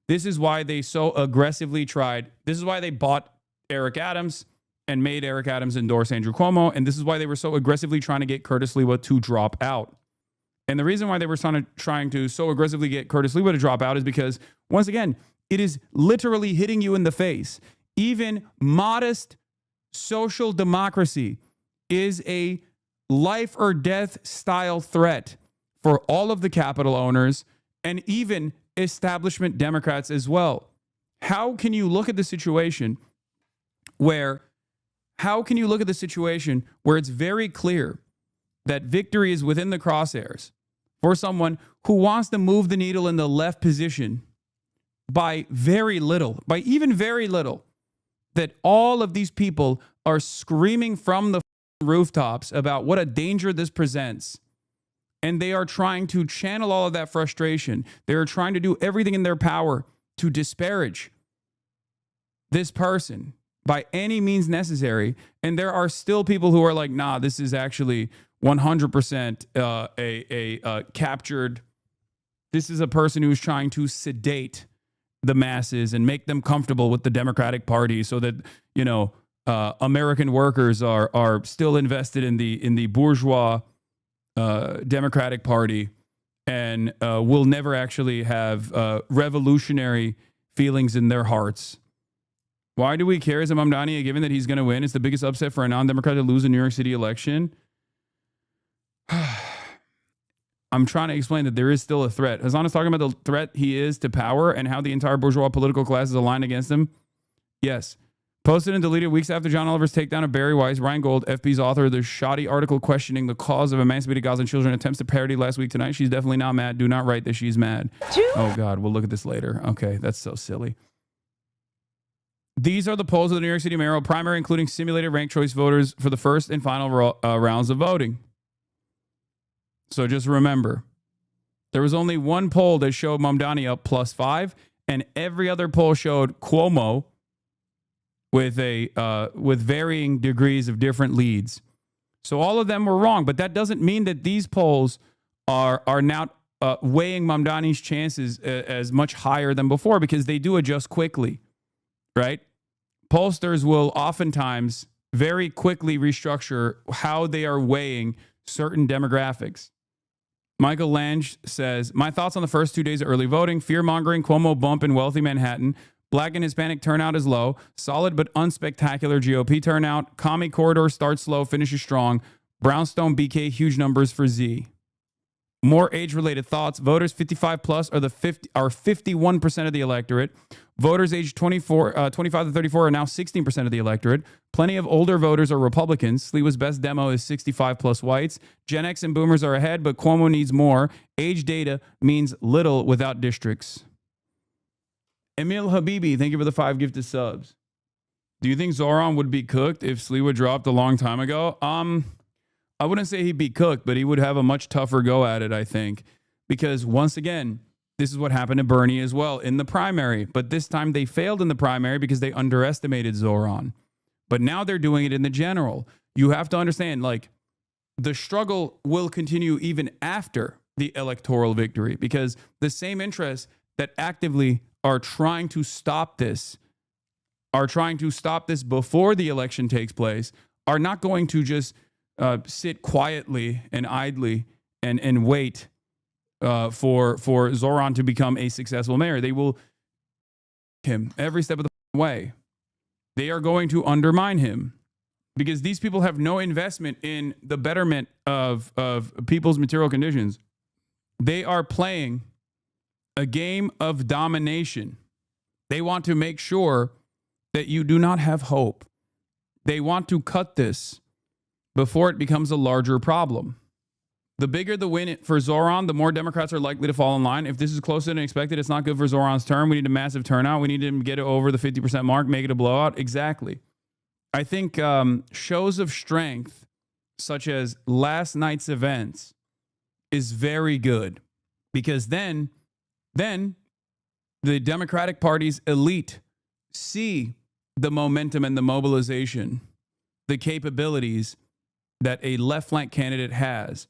This is why they so aggressively tried. This is why they bought Eric Adams and made Eric Adams endorse Andrew Cuomo. And this is why they were so aggressively trying to get Curtis Lewa to drop out. And the reason why they were trying to so aggressively get Curtis Lewa to drop out is because, once again, it is literally hitting you in the face. Even modest social democracy is a life or death style threat for all of the Capitol owners and even establishment Democrats as well. How can you look at the situation where it's very clear that victory is within the crosshairs for someone who wants to move the needle in the left position by very little, by even very little, that all of these people are screaming from the rooftops about what a danger this presents. And they are trying to channel all of that frustration. They are trying to do everything in their power to disparage this person by any means necessary. And there are still people who are like, nah, this is actually 100% a captured. This is a person who's trying to sedate the masses and make them comfortable with the Democratic Party so that, you know, American workers are still invested in the bourgeois Democratic Party and will never actually have revolutionary feelings in their hearts. Why do we care as a Mamdani, given that he's going to win? It's the biggest upset for a non-Democrat to lose a New York City election. I'm trying to explain that there is still a threat. Hasan is talking about the threat he is to power and how the entire bourgeois political class is aligned against him. Yes. Posted and deleted weeks after John Oliver's takedown of Barry Weiss, Ryan Gold, FB's author of the shoddy article questioning the cause of emancipated Gazan children, attempts to parody last week tonight. She's definitely not mad. Do not write that she's mad. Oh, God. We'll look at this later. Okay. That's so silly. These are the polls of the New York City mayoral primary, including simulated ranked choice voters for the first and final rounds of voting. So just remember, there was only one poll that showed Mamdani up +5, and every other poll showed Cuomo with varying degrees of different leads. So all of them were wrong, but that doesn't mean that these polls are now weighing Mamdani's chances as much higher than before, because they do adjust quickly, right? Pollsters will oftentimes very quickly restructure how they are weighing certain demographics. Michael Lange says, my thoughts on the first 2 days of early voting: fear-mongering, Cuomo bump in wealthy Manhattan. Black and Hispanic turnout is low. Solid but unspectacular GOP turnout. Commie corridor starts slow, finishes strong. Brownstone, BK, huge numbers for Z. More age-related thoughts. Voters 55 plus are 51% of the electorate. Voters aged 25 to 34 are now 16% of the electorate. Plenty of older voters are Republicans. Sliwa's best demo is 65 plus whites. Gen X and boomers are ahead, but Cuomo needs more. Age data means little without districts. Emil Habibi, thank you for the 5 gifted subs. Do you think Zohran would be cooked if Sliwa dropped a long time ago? I wouldn't say he'd be cooked, but he would have a much tougher go at it, I think. Because once again, this is what happened to Bernie as well in the primary. But this time they failed in the primary because they underestimated Zohran. But now they're doing it in the general. You have to understand, like, the struggle will continue even after the electoral victory, because the same interests that actively are trying to stop this before the election takes place are not going to just sit quietly and idly and wait for Zohran to become a successful mayor. They will him every step of the way. They are going to undermine him because these people have no investment in the betterment of people's material conditions. They are playing a game of domination. They want to make sure that you do not have hope. They want to cut this before it becomes a larger problem. The bigger the win for Zohran, the more Democrats are likely to fall in line. If this is closer than expected, it's not good for Zohran's term. We need a massive turnout. We need to get it over the 50% mark, make it a blowout. Exactly. I think shows of strength, such as last night's events, is very good, because then the Democratic Party's elite see the momentum and the mobilization, the capabilities that a left flank candidate has.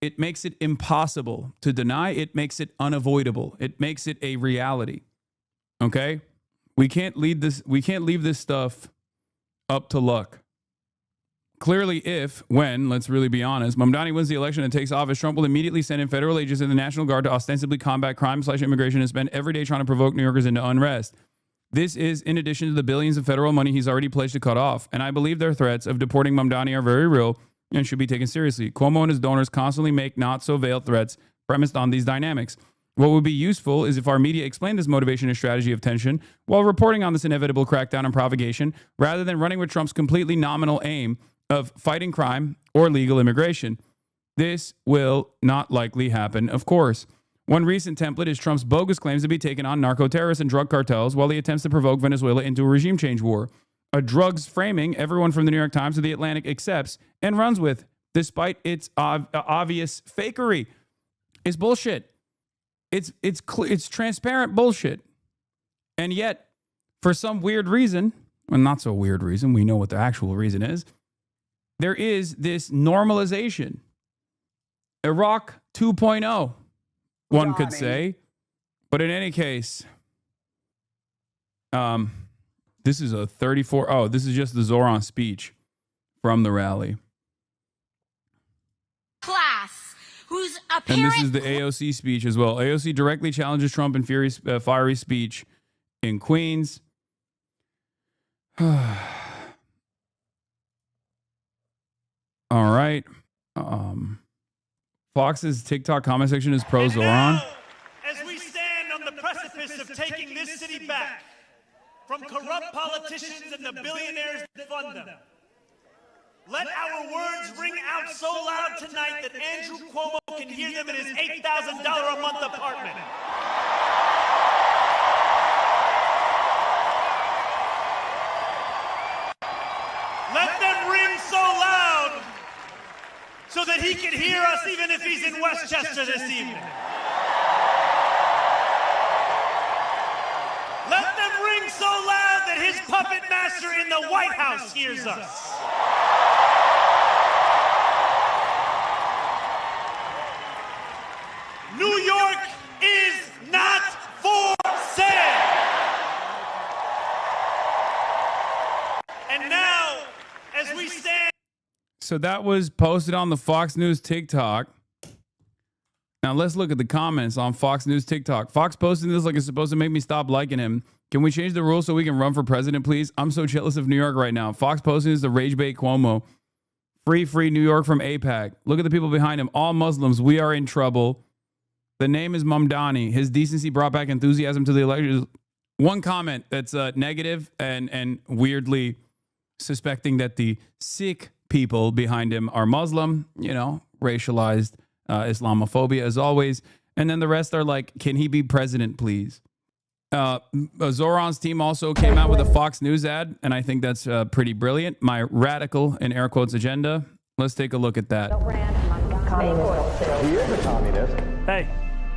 It makes it impossible to deny. It makes it unavoidable. It makes it a reality. Okay? We can't leave this stuff up to luck. Clearly, let's really be honest, Mamdani wins the election and takes office, Trump will immediately send in federal agents and the National Guard to ostensibly combat crime/immigration and spend every day trying to provoke New Yorkers into unrest. This is in addition to the billions of federal money he's already pledged to cut off. And I believe their threats of deporting Mamdani are very real and should be taken seriously. Cuomo and his donors constantly make not so veiled threats premised on these dynamics. What would be useful is if our media explained this motivation and strategy of tension while reporting on this inevitable crackdown and provocation, rather than running with Trump's completely nominal aim of fighting crime or legal immigration. This will not likely happen, of course. One recent template is Trump's bogus claims to be taken on narco-terrorists and drug cartels while he attempts to provoke Venezuela into a regime change war. A drugs framing everyone from the New York Times to the Atlantic accepts and runs with, despite its obvious fakery. It's bullshit. It's transparent bullshit. And yet, for some weird reason, well, not so weird reason, we know what the actual reason is, there is this normalization. Iraq 2.0, one could say. But in any case, this is a 34. Oh, this is just the Zohran speech from the rally. Class, whose And apparent this is the AOC speech as well. AOC directly challenges Trump in fiery speech in Queens. All right. Fox's TikTok comment section is pro Zohran. As we stand on the precipice of taking this city back from corrupt politicians and the billionaires that fund them, let our words ring out so loud tonight that Andrew Cuomo can hear them in his $8,000 a month apartment. Let them ring so loud so that he can hear us even if he's in Westchester this evening. Let them ring so loud that his puppet master in the White House hears us. New York is not for sale. And now, as we stand... So that was posted on the Fox News TikTok. Now let's look at the comments on Fox News TikTok. Fox posting this like it's supposed to make me stop liking him. Can we change the rules so we can run for president, please? I'm so jealous of New York right now. Fox posting is the rage bait Cuomo. Free New York from AIPAC. Look at the people behind him. All Muslims. We are in trouble. The name is Mamdani. His decency brought back enthusiasm to the election. One comment that's negative and weirdly suspecting that the Sikh people behind him are Muslim, racialized Islamophobia as always. And then the rest are like, can he be president, please? Zohran's team also came out with a Fox News ad, and I think that's pretty brilliant. My radical, in air quotes, agenda. Let's take a look at that. He is a communist. Hey,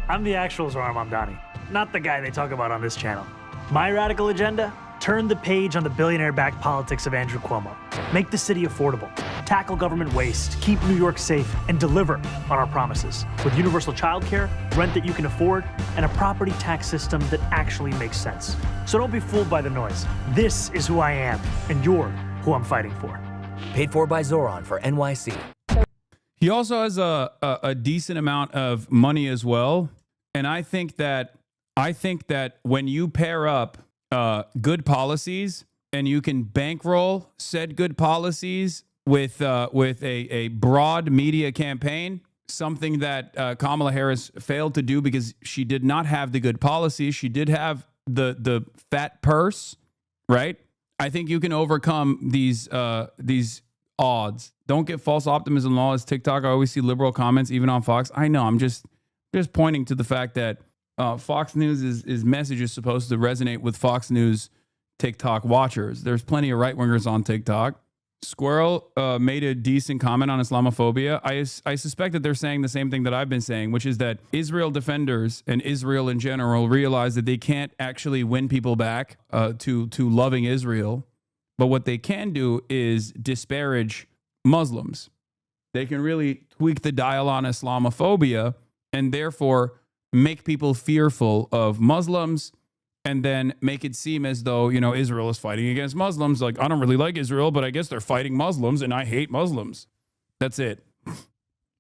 I'm the actual Zohran Mamdani, not the guy they talk about on this channel. My radical agenda? Turn the page on the billionaire-backed politics of Andrew Cuomo. Make the city affordable, tackle government waste, keep New York safe, and deliver on our promises with universal childcare, rent that you can afford, and a property tax system that actually makes sense. So don't be fooled by the noise. This is who I am, and you're who I'm fighting for. Paid for by Zohran for NYC. He also has a decent amount of money as well, and I think that when you pair up good policies and you can bankroll said good policies with a broad media campaign, something that Kamala Harris failed to do because she did not have the good policies. She did have the fat purse, right? I think you can overcome these odds. Don't get false optimism laws. TikTok, I always see liberal comments, even on Fox. I know, I'm just pointing to the fact that Fox News' message is supposed to resonate with Fox News TikTok watchers. There's plenty of right-wingers on TikTok. Squirrel made a decent comment on Islamophobia. I suspect that they're saying the same thing that I've been saying, which is that Israel defenders and Israel in general realize that they can't actually win people back to loving Israel. But what they can do is disparage Muslims. They can really tweak the dial on Islamophobia and therefore make people fearful of Muslims and then make it seem as though, you know, Israel is fighting against Muslims. Like, I don't really like Israel, but I guess they're fighting Muslims and I hate Muslims. That's it.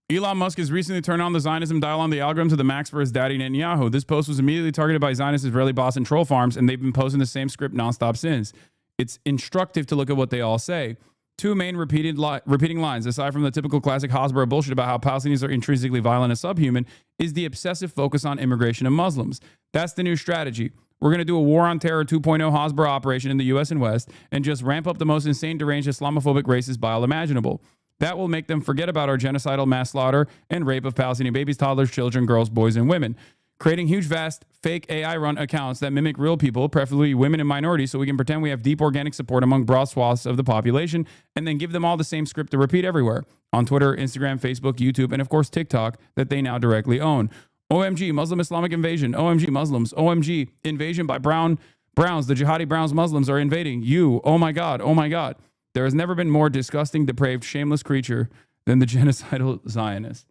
Elon Musk has recently turned on the Zionism dial on the algorithm to the max for his daddy Netanyahu. This post was immediately targeted by Zionist Israeli boss and troll farms, and they've been posting the same script nonstop since. It's instructive to look at what they all say. Two main repeating lines, aside from the typical classic Hasbro bullshit about how Palestinians are intrinsically violent and subhuman, is the obsessive focus on immigration and Muslims. That's the new strategy. We're going to do a War on Terror 2.0 Hasbro operation in the U.S. and West and just ramp up the most insane, deranged, Islamophobic racist bile imaginable. That will make them forget about our genocidal mass slaughter and rape of Palestinian babies, toddlers, children, girls, boys, and women. Creating huge, vast, fake AI-run accounts that mimic real people, preferably women and minorities, so we can pretend we have deep organic support among broad swaths of the population, and then give them all the same script to repeat everywhere on Twitter, Instagram, Facebook, YouTube, and of course TikTok that they now directly own. OMG, Muslim Islamic invasion. OMG, Muslims. OMG, invasion by Browns. The jihadi Browns Muslims are invading you. Oh my God. Oh my God. There has never been more disgusting, depraved, shameless creature than the genocidal Zionist.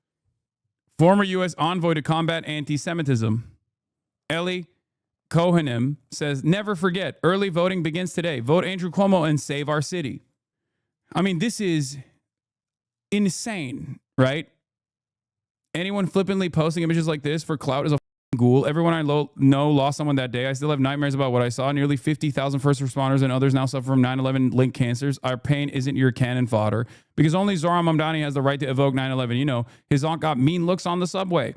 Former U.S. envoy to combat anti-Semitism, Eli Kohanim, says, never forget, early voting begins today. Vote Andrew Cuomo and save our city. I mean, this is insane, right? Anyone flippantly posting images like this for clout is a ghoul. Everyone I know lost someone that day. I still have nightmares about what I saw. Nearly 50,000 first responders and others now suffer from 9/11 linked cancers. Our pain isn't your cannon fodder because only Zohran Mamdani has the right to evoke 9/11. You know, his aunt got mean looks on the subway.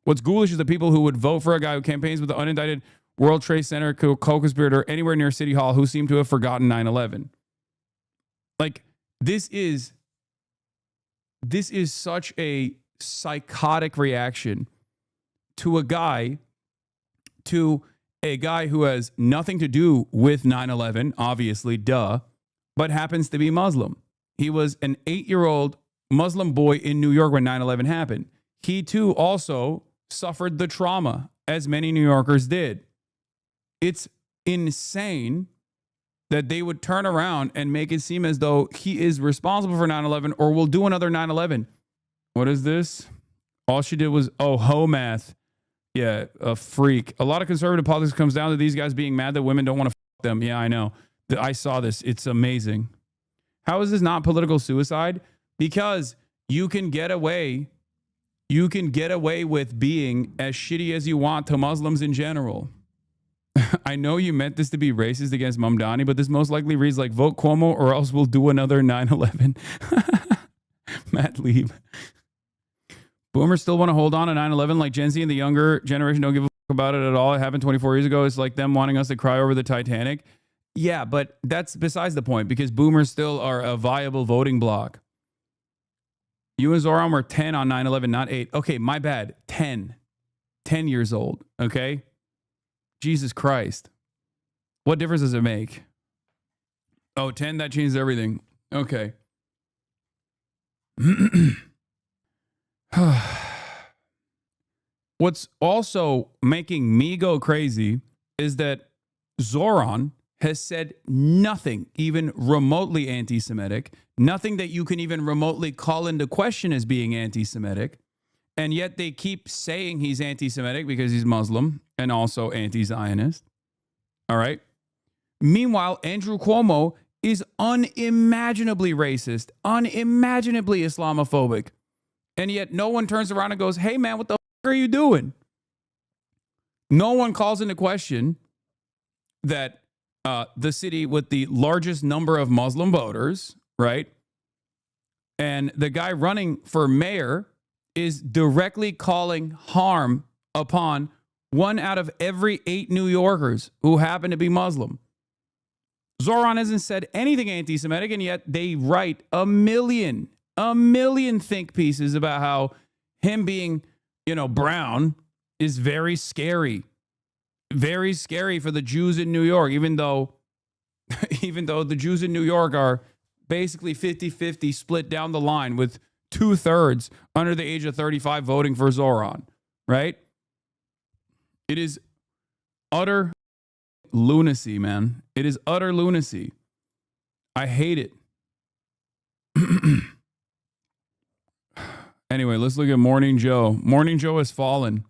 What's ghoulish is the people who would vote for a guy who campaigns with the unindicted World Trade Center co-conspirator anywhere near City Hall who seem to have forgotten 9/11. Like, this is such a psychotic reaction to a guy who has nothing to do with 9/11, obviously, duh, but happens to be Muslim. He was an 8-year-old Muslim boy in New York when 9/11 happened. He too also suffered the trauma, as many New Yorkers did. It's insane that they would turn around and make it seem as though he is responsible for 9/11 or will do another 9/11. What is this? All she did was, ho math. Yeah, a freak. A lot of conservative politics comes down to these guys being mad that women don't want to fuck them. Yeah, I know. I saw this. It's amazing. How is this not political suicide? Because you can get away with being as shitty as you want to Muslims in general. I know you meant this to be racist against Mamdani, but this most likely reads like vote Cuomo or else we'll do another 9/11. Matt Lieb. Boomers still want to hold on to 9/11 like Gen Z and the younger generation don't give a fuck about it at all. It happened 24 years ago. It's like them wanting us to cry over the Titanic. Yeah, but that's besides the point because boomers still are a viable voting bloc. You and Zohran were 10 on 9/11, not 8. Okay, my bad. 10. 10 years old, okay? Jesus Christ. What difference does it make? Oh, 10, that changes everything. Okay. What's also making me go crazy is that Zohran has said nothing even remotely anti-Semitic, nothing that you can even remotely call into question as being anti-Semitic, and yet they keep saying he's anti-Semitic because he's Muslim and also anti-Zionist. All right. Meanwhile, Andrew Cuomo is unimaginably racist, unimaginably Islamophobic. And yet no one turns around and goes, hey, man, what the fuck are you doing? No one calls into question that the city with the largest number of Muslim voters, right? And the guy running for mayor is directly calling harm upon 1 out of every 8 New Yorkers who happen to be Muslim. Zohran hasn't said anything anti-Semitic, and yet they write a million think pieces about how him being, brown is very scary for the Jews in New York, even though the Jews in New York are basically 50-50 split down the line with 2/3 under the age of 35 voting for Zohran, right? It is utter lunacy, man. It is utter lunacy. I hate it. Anyway, let's look at Morning Joe. Morning Joe has fallen.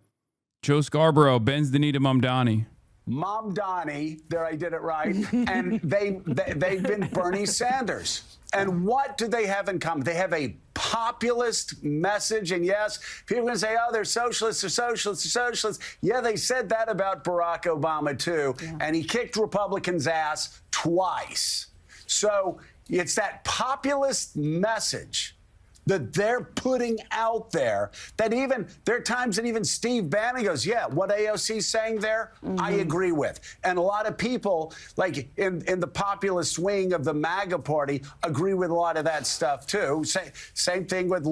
Joe Scarborough bends the knee to Mamdani. Mamdani, there I did it right, and they've been Bernie Sanders. And what do they have in common? They have a populist message, and yes, people are going to say, oh, they're socialists, they're socialists, they're socialists. Yeah, they said that about Barack Obama, too, and he kicked Republicans' ass twice. So it's that populist message that they're putting out there, that even there are times that even Steve Bannon goes, yeah, what AOC's saying there, I agree with. And a lot of people, like in the populist wing of the MAGA party, agree with a lot of that stuff too. Same thing with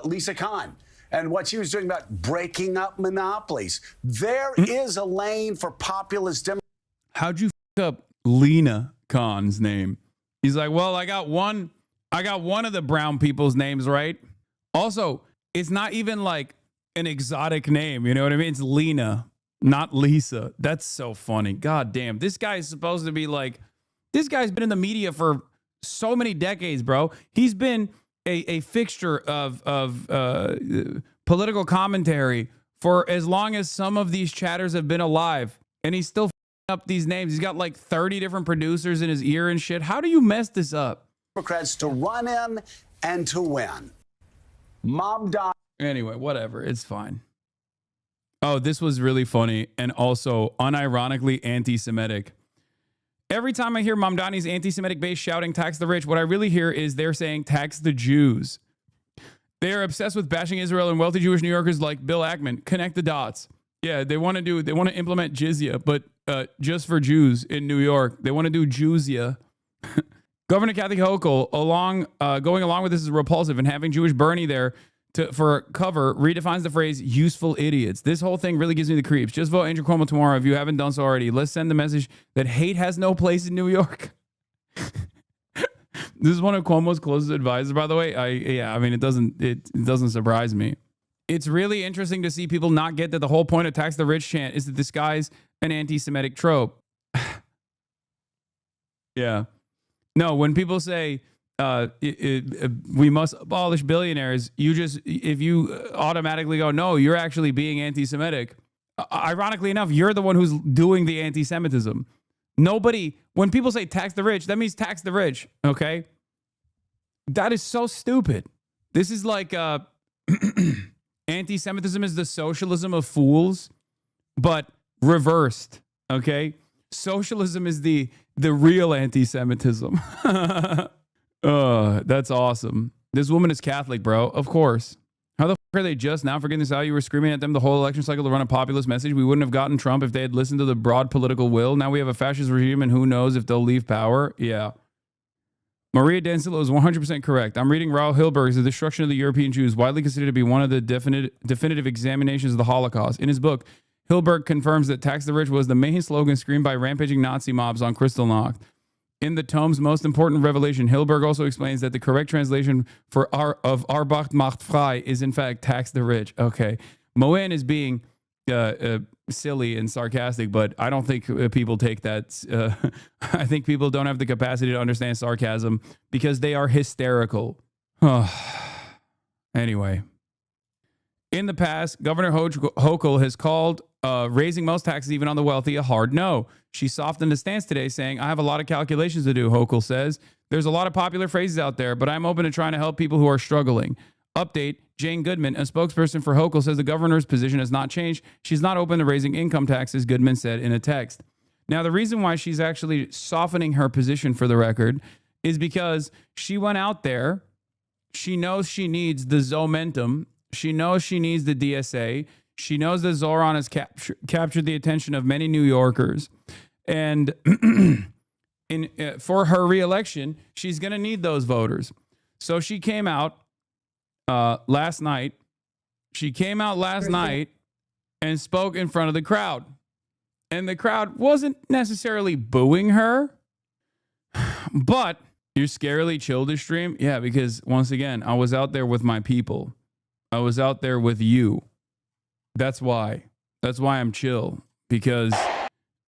Lisa Khan and what she was doing about breaking up monopolies. There is a lane for populist Democrats. How'd you f up Lena Khan's name? He's like, well, I got one of the brown people's names right. Also, it's not even like an exotic name. You know what I mean? It's Lena, not Lisa. That's so funny. God damn. This guy is supposed to be like, this guy's been in the media for so many decades, bro. He's been a fixture of political commentary for as long as some of these chatters have been alive. And he's still up these names. He's got like 30 different producers in his ear and shit. How do you mess this up? Democrats to run in and to win. Mamdani. Anyway, whatever. It's fine. Oh, this was really funny and also unironically anti-Semitic. Every time I hear Mamdani's anti-Semitic base shouting tax the rich, what I really hear is they're saying tax the Jews. They are obsessed with bashing Israel and wealthy Jewish New Yorkers like Bill Ackman. Connect the dots. Yeah, they want to implement jizya, but just for Jews in New York. They want to do Jewsya. Governor Kathy Hochul, going along with this is repulsive, and having Jewish Bernie there for cover redefines the phrase useful idiots. This whole thing really gives me the creeps. Just vote Andrew Cuomo tomorrow if you haven't done so already. Let's send the message that hate has no place in New York. This is one of Cuomo's closest advisors, by the way. I mean, it doesn't surprise me. It's really interesting to see people not get that the whole point of tax the rich chant is to disguise an anti-Semitic trope. Yeah. No, when people say we must abolish billionaires, if you automatically go, no, you're actually being anti-Semitic. Ironically enough, you're the one who's doing the anti-Semitism. When people say tax the rich, that means tax the rich. Okay. That is so stupid. This is like anti-Semitism is the socialism of fools, but reversed. Okay. Socialism is the real anti-Semitism. That's awesome. This woman is Catholic, bro. Of course. How the fuck are they just now forgetting this out? You were screaming at them the whole election cycle to run a populist message. We wouldn't have gotten Trump if they had listened to the broad political will. Now we have a fascist regime, and who knows if they'll leave power. Yeah. Maria Dancillo is 100% correct. I'm reading Raoul Hilberg's The Destruction of the European Jews, widely considered to be one of the definitive examinations of the Holocaust. In his book, Hilberg confirms that tax the rich was the main slogan screamed by rampaging Nazi mobs on Kristallnacht. In the tome's most important revelation, Hilberg also explains that the correct translation of Arbeit macht frei is in fact tax the rich. Okay. Moen is being silly and sarcastic, but I don't think people take that. I think people don't have the capacity to understand sarcasm because they are hysterical. Anyway. In the past, Governor Hochul has called raising most taxes, even on the wealthy, a hard no. She softened the stance today, saying, I have a lot of calculations to do, Hochul says. There's a lot of popular phrases out there, but I'm open to trying to help people who are struggling. Update, Jane Goodman, a spokesperson for Hochul, says the governor's position has not changed. She's not open to raising income taxes, Goodman said in a text. Now, the reason why she's actually softening her position, for the record, is because she went out there. She knows she needs the Zomentum. She knows she needs the DSA. She knows that Zohran has captured the attention of many New Yorkers. And for her reelection, she's going to need those voters. So she came out last night. She came out last night and spoke in front of the crowd. And the crowd wasn't necessarily booing her. But you're scarily chill this stream? Yeah, because once again, I was out there with my people. I was out there with you. That's why. That's why I'm chill. Because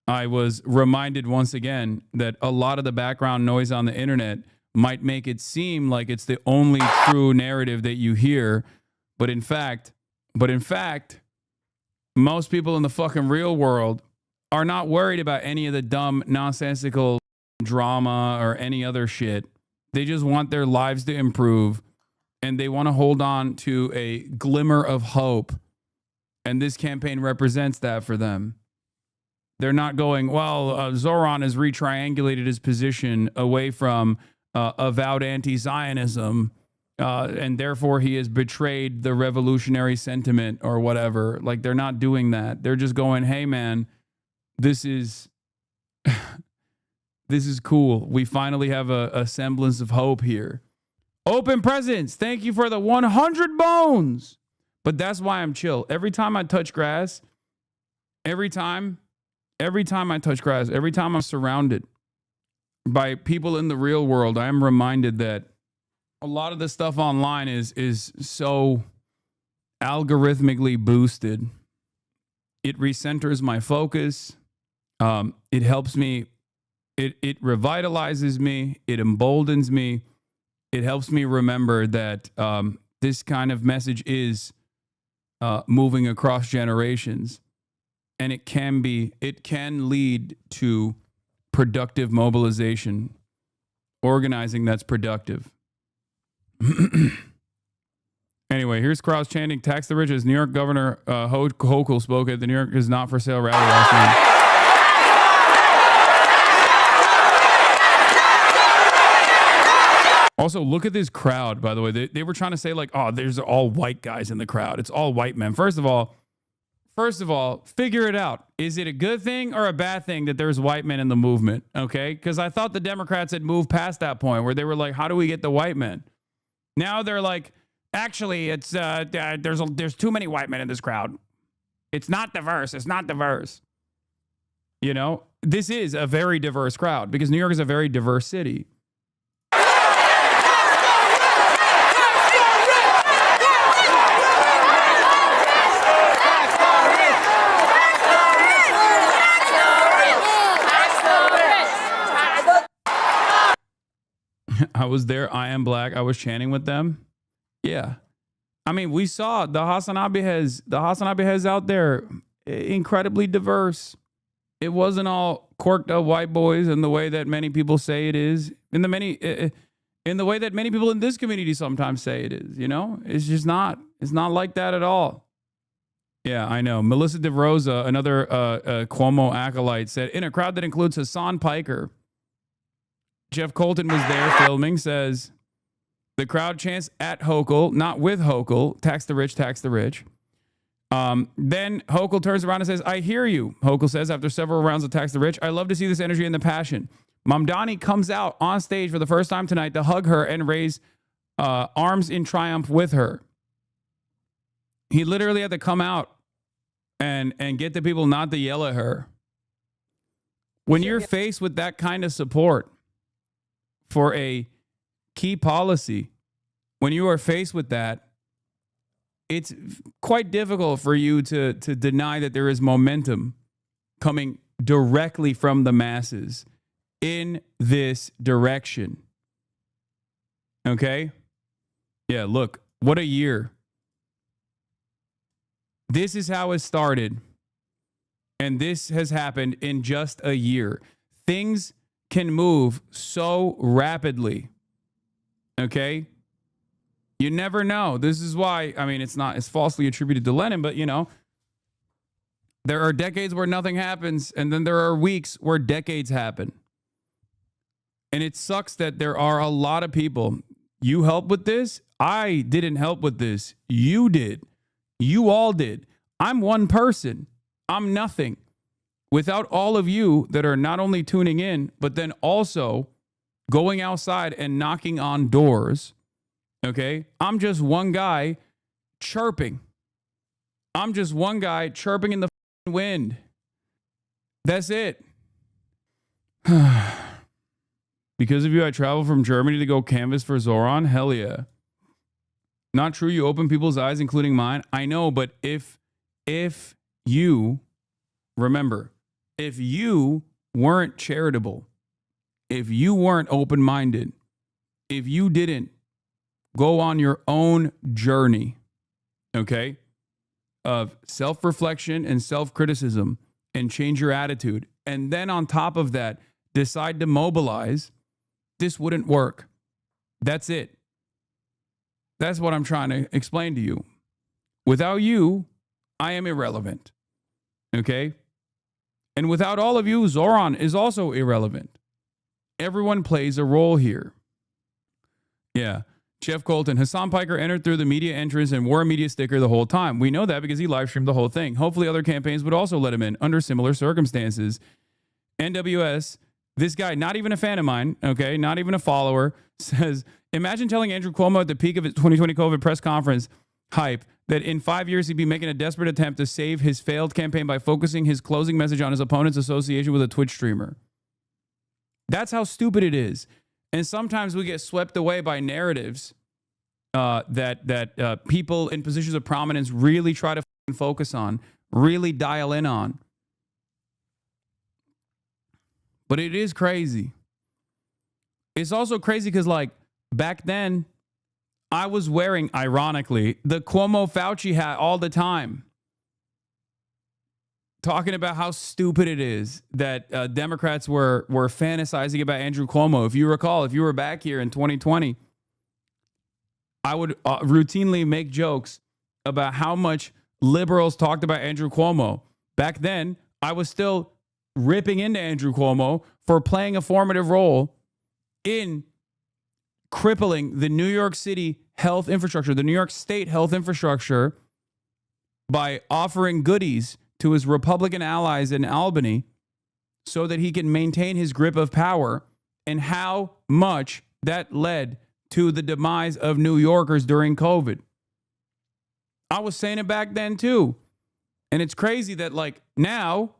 I was reminded once again that a lot of the background noise on the internet might make it seem like it's the only true narrative that you hear. But in fact, most people in the fucking real world are not worried about any of the dumb, nonsensical drama or any other shit. They just want their lives to improve, and they want to hold on to a glimmer of hope. And this campaign represents that for them. They're not going, well, Zohran has retriangulated his position away from avowed anti-Zionism, and therefore he has betrayed the revolutionary sentiment or whatever. Like, they're not doing that. They're just going, hey, man, this is this is cool. We finally have a semblance of hope here. Open Presents, thank you for the 100 bones. But that's why I'm chill. Every time I touch grass, every time I touch grass, every time I'm surrounded by people in the real world, I am reminded that a lot of the stuff online is so algorithmically boosted. It recenters my focus. It helps me. It revitalizes me. It emboldens me. It helps me remember that this kind of message is moving across generations, and it can lead to productive mobilization, organizing that's productive. Anyway, here's crowds chanting "Tax the Rich" as New York Governor Hochul spoke at the New York is not for sale rally last night. Also, look at this crowd, by the way. They were trying to say, like, oh, there's all white guys in the crowd. It's all white men. First of all, figure it out. Is it a good thing or a bad thing that there's white men in the movement? Okay? Because I thought the Democrats had moved past that point where they were like, how do we get the white men? Now they're like, actually, it's there's too many white men in this crowd. It's not diverse. It's not diverse. You know, this is a very diverse crowd because New York is a very diverse city. I was there. I am black. I was chanting with them. Yeah. I mean, we saw the Hasanabi has out there incredibly diverse. It wasn't all corked up white boys in the way that many people say it is. In the way that many people in this community sometimes say it is, you know? It's just not. It's not like that at all. Yeah, I know. Melissa DeRosa, another Cuomo acolyte, said, in a crowd that includes Hasan Piker, Jeff Colton was there filming, says, the crowd chants at Hochul, not with Hochul, tax the rich, tax the rich. Then Hochul turns around and says, I hear you. Hochul says, after several rounds of tax the rich, I love to see this energy and the passion. Mamdani comes out on stage for the first time tonight to hug her and raise arms in triumph with her. He literally had to come out and get the people not to yell at her. When you're faced with that kind of support for a key policy, when you are faced with that, it's quite difficult for you to deny that there is momentum coming directly from the masses in this direction. Okay? Yeah, look, what a year. This is how it started. And this has happened in just a year. Things can move so rapidly. Okay? You never know. This is why, I mean, it's falsely attributed to Lenin, but you know, there are decades where nothing happens, and then there are weeks where decades happen. And it sucks that there are a lot of people. You help with this? I didn't help with this. You did. You all did. I'm one person. I'm nothing. Without all of you that are not only tuning in, but then also going outside and knocking on doors, okay? I'm just one guy chirping. I'm just one guy chirping in the wind. That's it. Because of you, I traveled from Germany to go canvas for Zohran. Hell yeah. Not true. You open people's eyes, including mine. I know, but if you, remember, if you weren't charitable, if you weren't open-minded, if you didn't go on your own journey, okay, of self-reflection and self-criticism and change your attitude, and then on top of that, decide to mobilize, this wouldn't work. That's it. That's what I'm trying to explain to you. Without you, I am irrelevant. Okay? And without all of you, Zohran is also irrelevant. Everyone plays a role here. Yeah. Jeff Colton, Hasan Piker entered through the media entrance and wore a media sticker the whole time. We know that because he live streamed the whole thing. Hopefully other campaigns would also let him in under similar circumstances. NWS, this guy, not even a fan of mine, okay, not even a follower, says, imagine telling Andrew Cuomo at the peak of his 2020 COVID press conference hype that in 5 years he'd be making a desperate attempt to save his failed campaign by focusing his closing message on his opponent's association with a Twitch streamer. That's how stupid it is. And sometimes we get swept away by narratives that people in positions of prominence really try to focus on, really dial in on. But it is crazy. It's also crazy because, like, back then, I was wearing, ironically, the Cuomo Fauci hat all the time, talking about how stupid it is that Democrats were fantasizing about Andrew Cuomo. If you recall, if you were back here in 2020, I would routinely make jokes about how much liberals talked about Andrew Cuomo. Back then, I was still ripping into Andrew Cuomo for playing a formative role in crippling the New York City health infrastructure, the New York State health infrastructure, by offering goodies to his Republican allies in Albany so that he can maintain his grip of power, and how much that led to the demise of New Yorkers during COVID. I was saying it back then too. And it's crazy that, like, now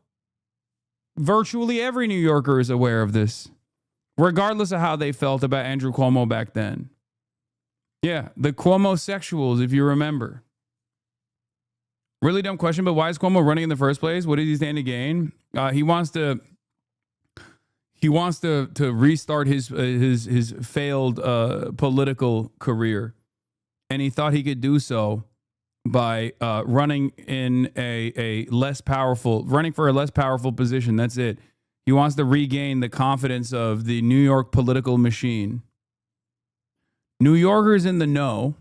virtually every New Yorker is aware of this, regardless of how they felt about Andrew Cuomo back then. Yeah, the Cuomo-sexuals, if you remember. Really dumb question, but why is Cuomo running in the first place? What does he stand to gain? He wants to restart his failed political career, and he thought he could do so by running for a less powerful position. That's it. He wants to regain the confidence of the New York political machine. New Yorkers in the know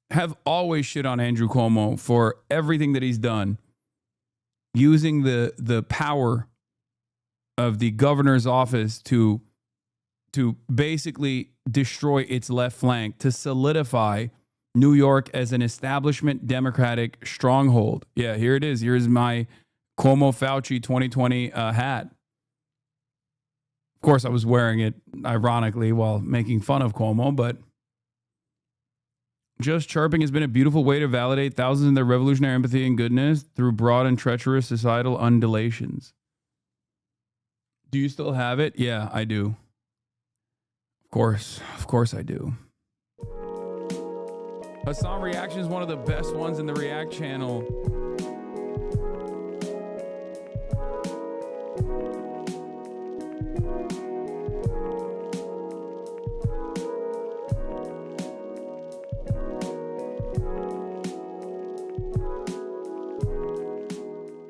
have always shit on Andrew Cuomo for everything that he's done, using the power of the governor's office to basically destroy its left flank, to solidify New York as an establishment Democratic stronghold. Yeah, here it is. Here's my Cuomo Fauci 2020 hat. Of course, I was wearing it ironically while making fun of Cuomo, but just chirping has been a beautiful way to validate thousands in their revolutionary empathy and goodness through broad and treacherous societal undulations. Do you still have it? Yeah, I do. Of course I do. Hasan Reaction is one of the best ones in the React channel.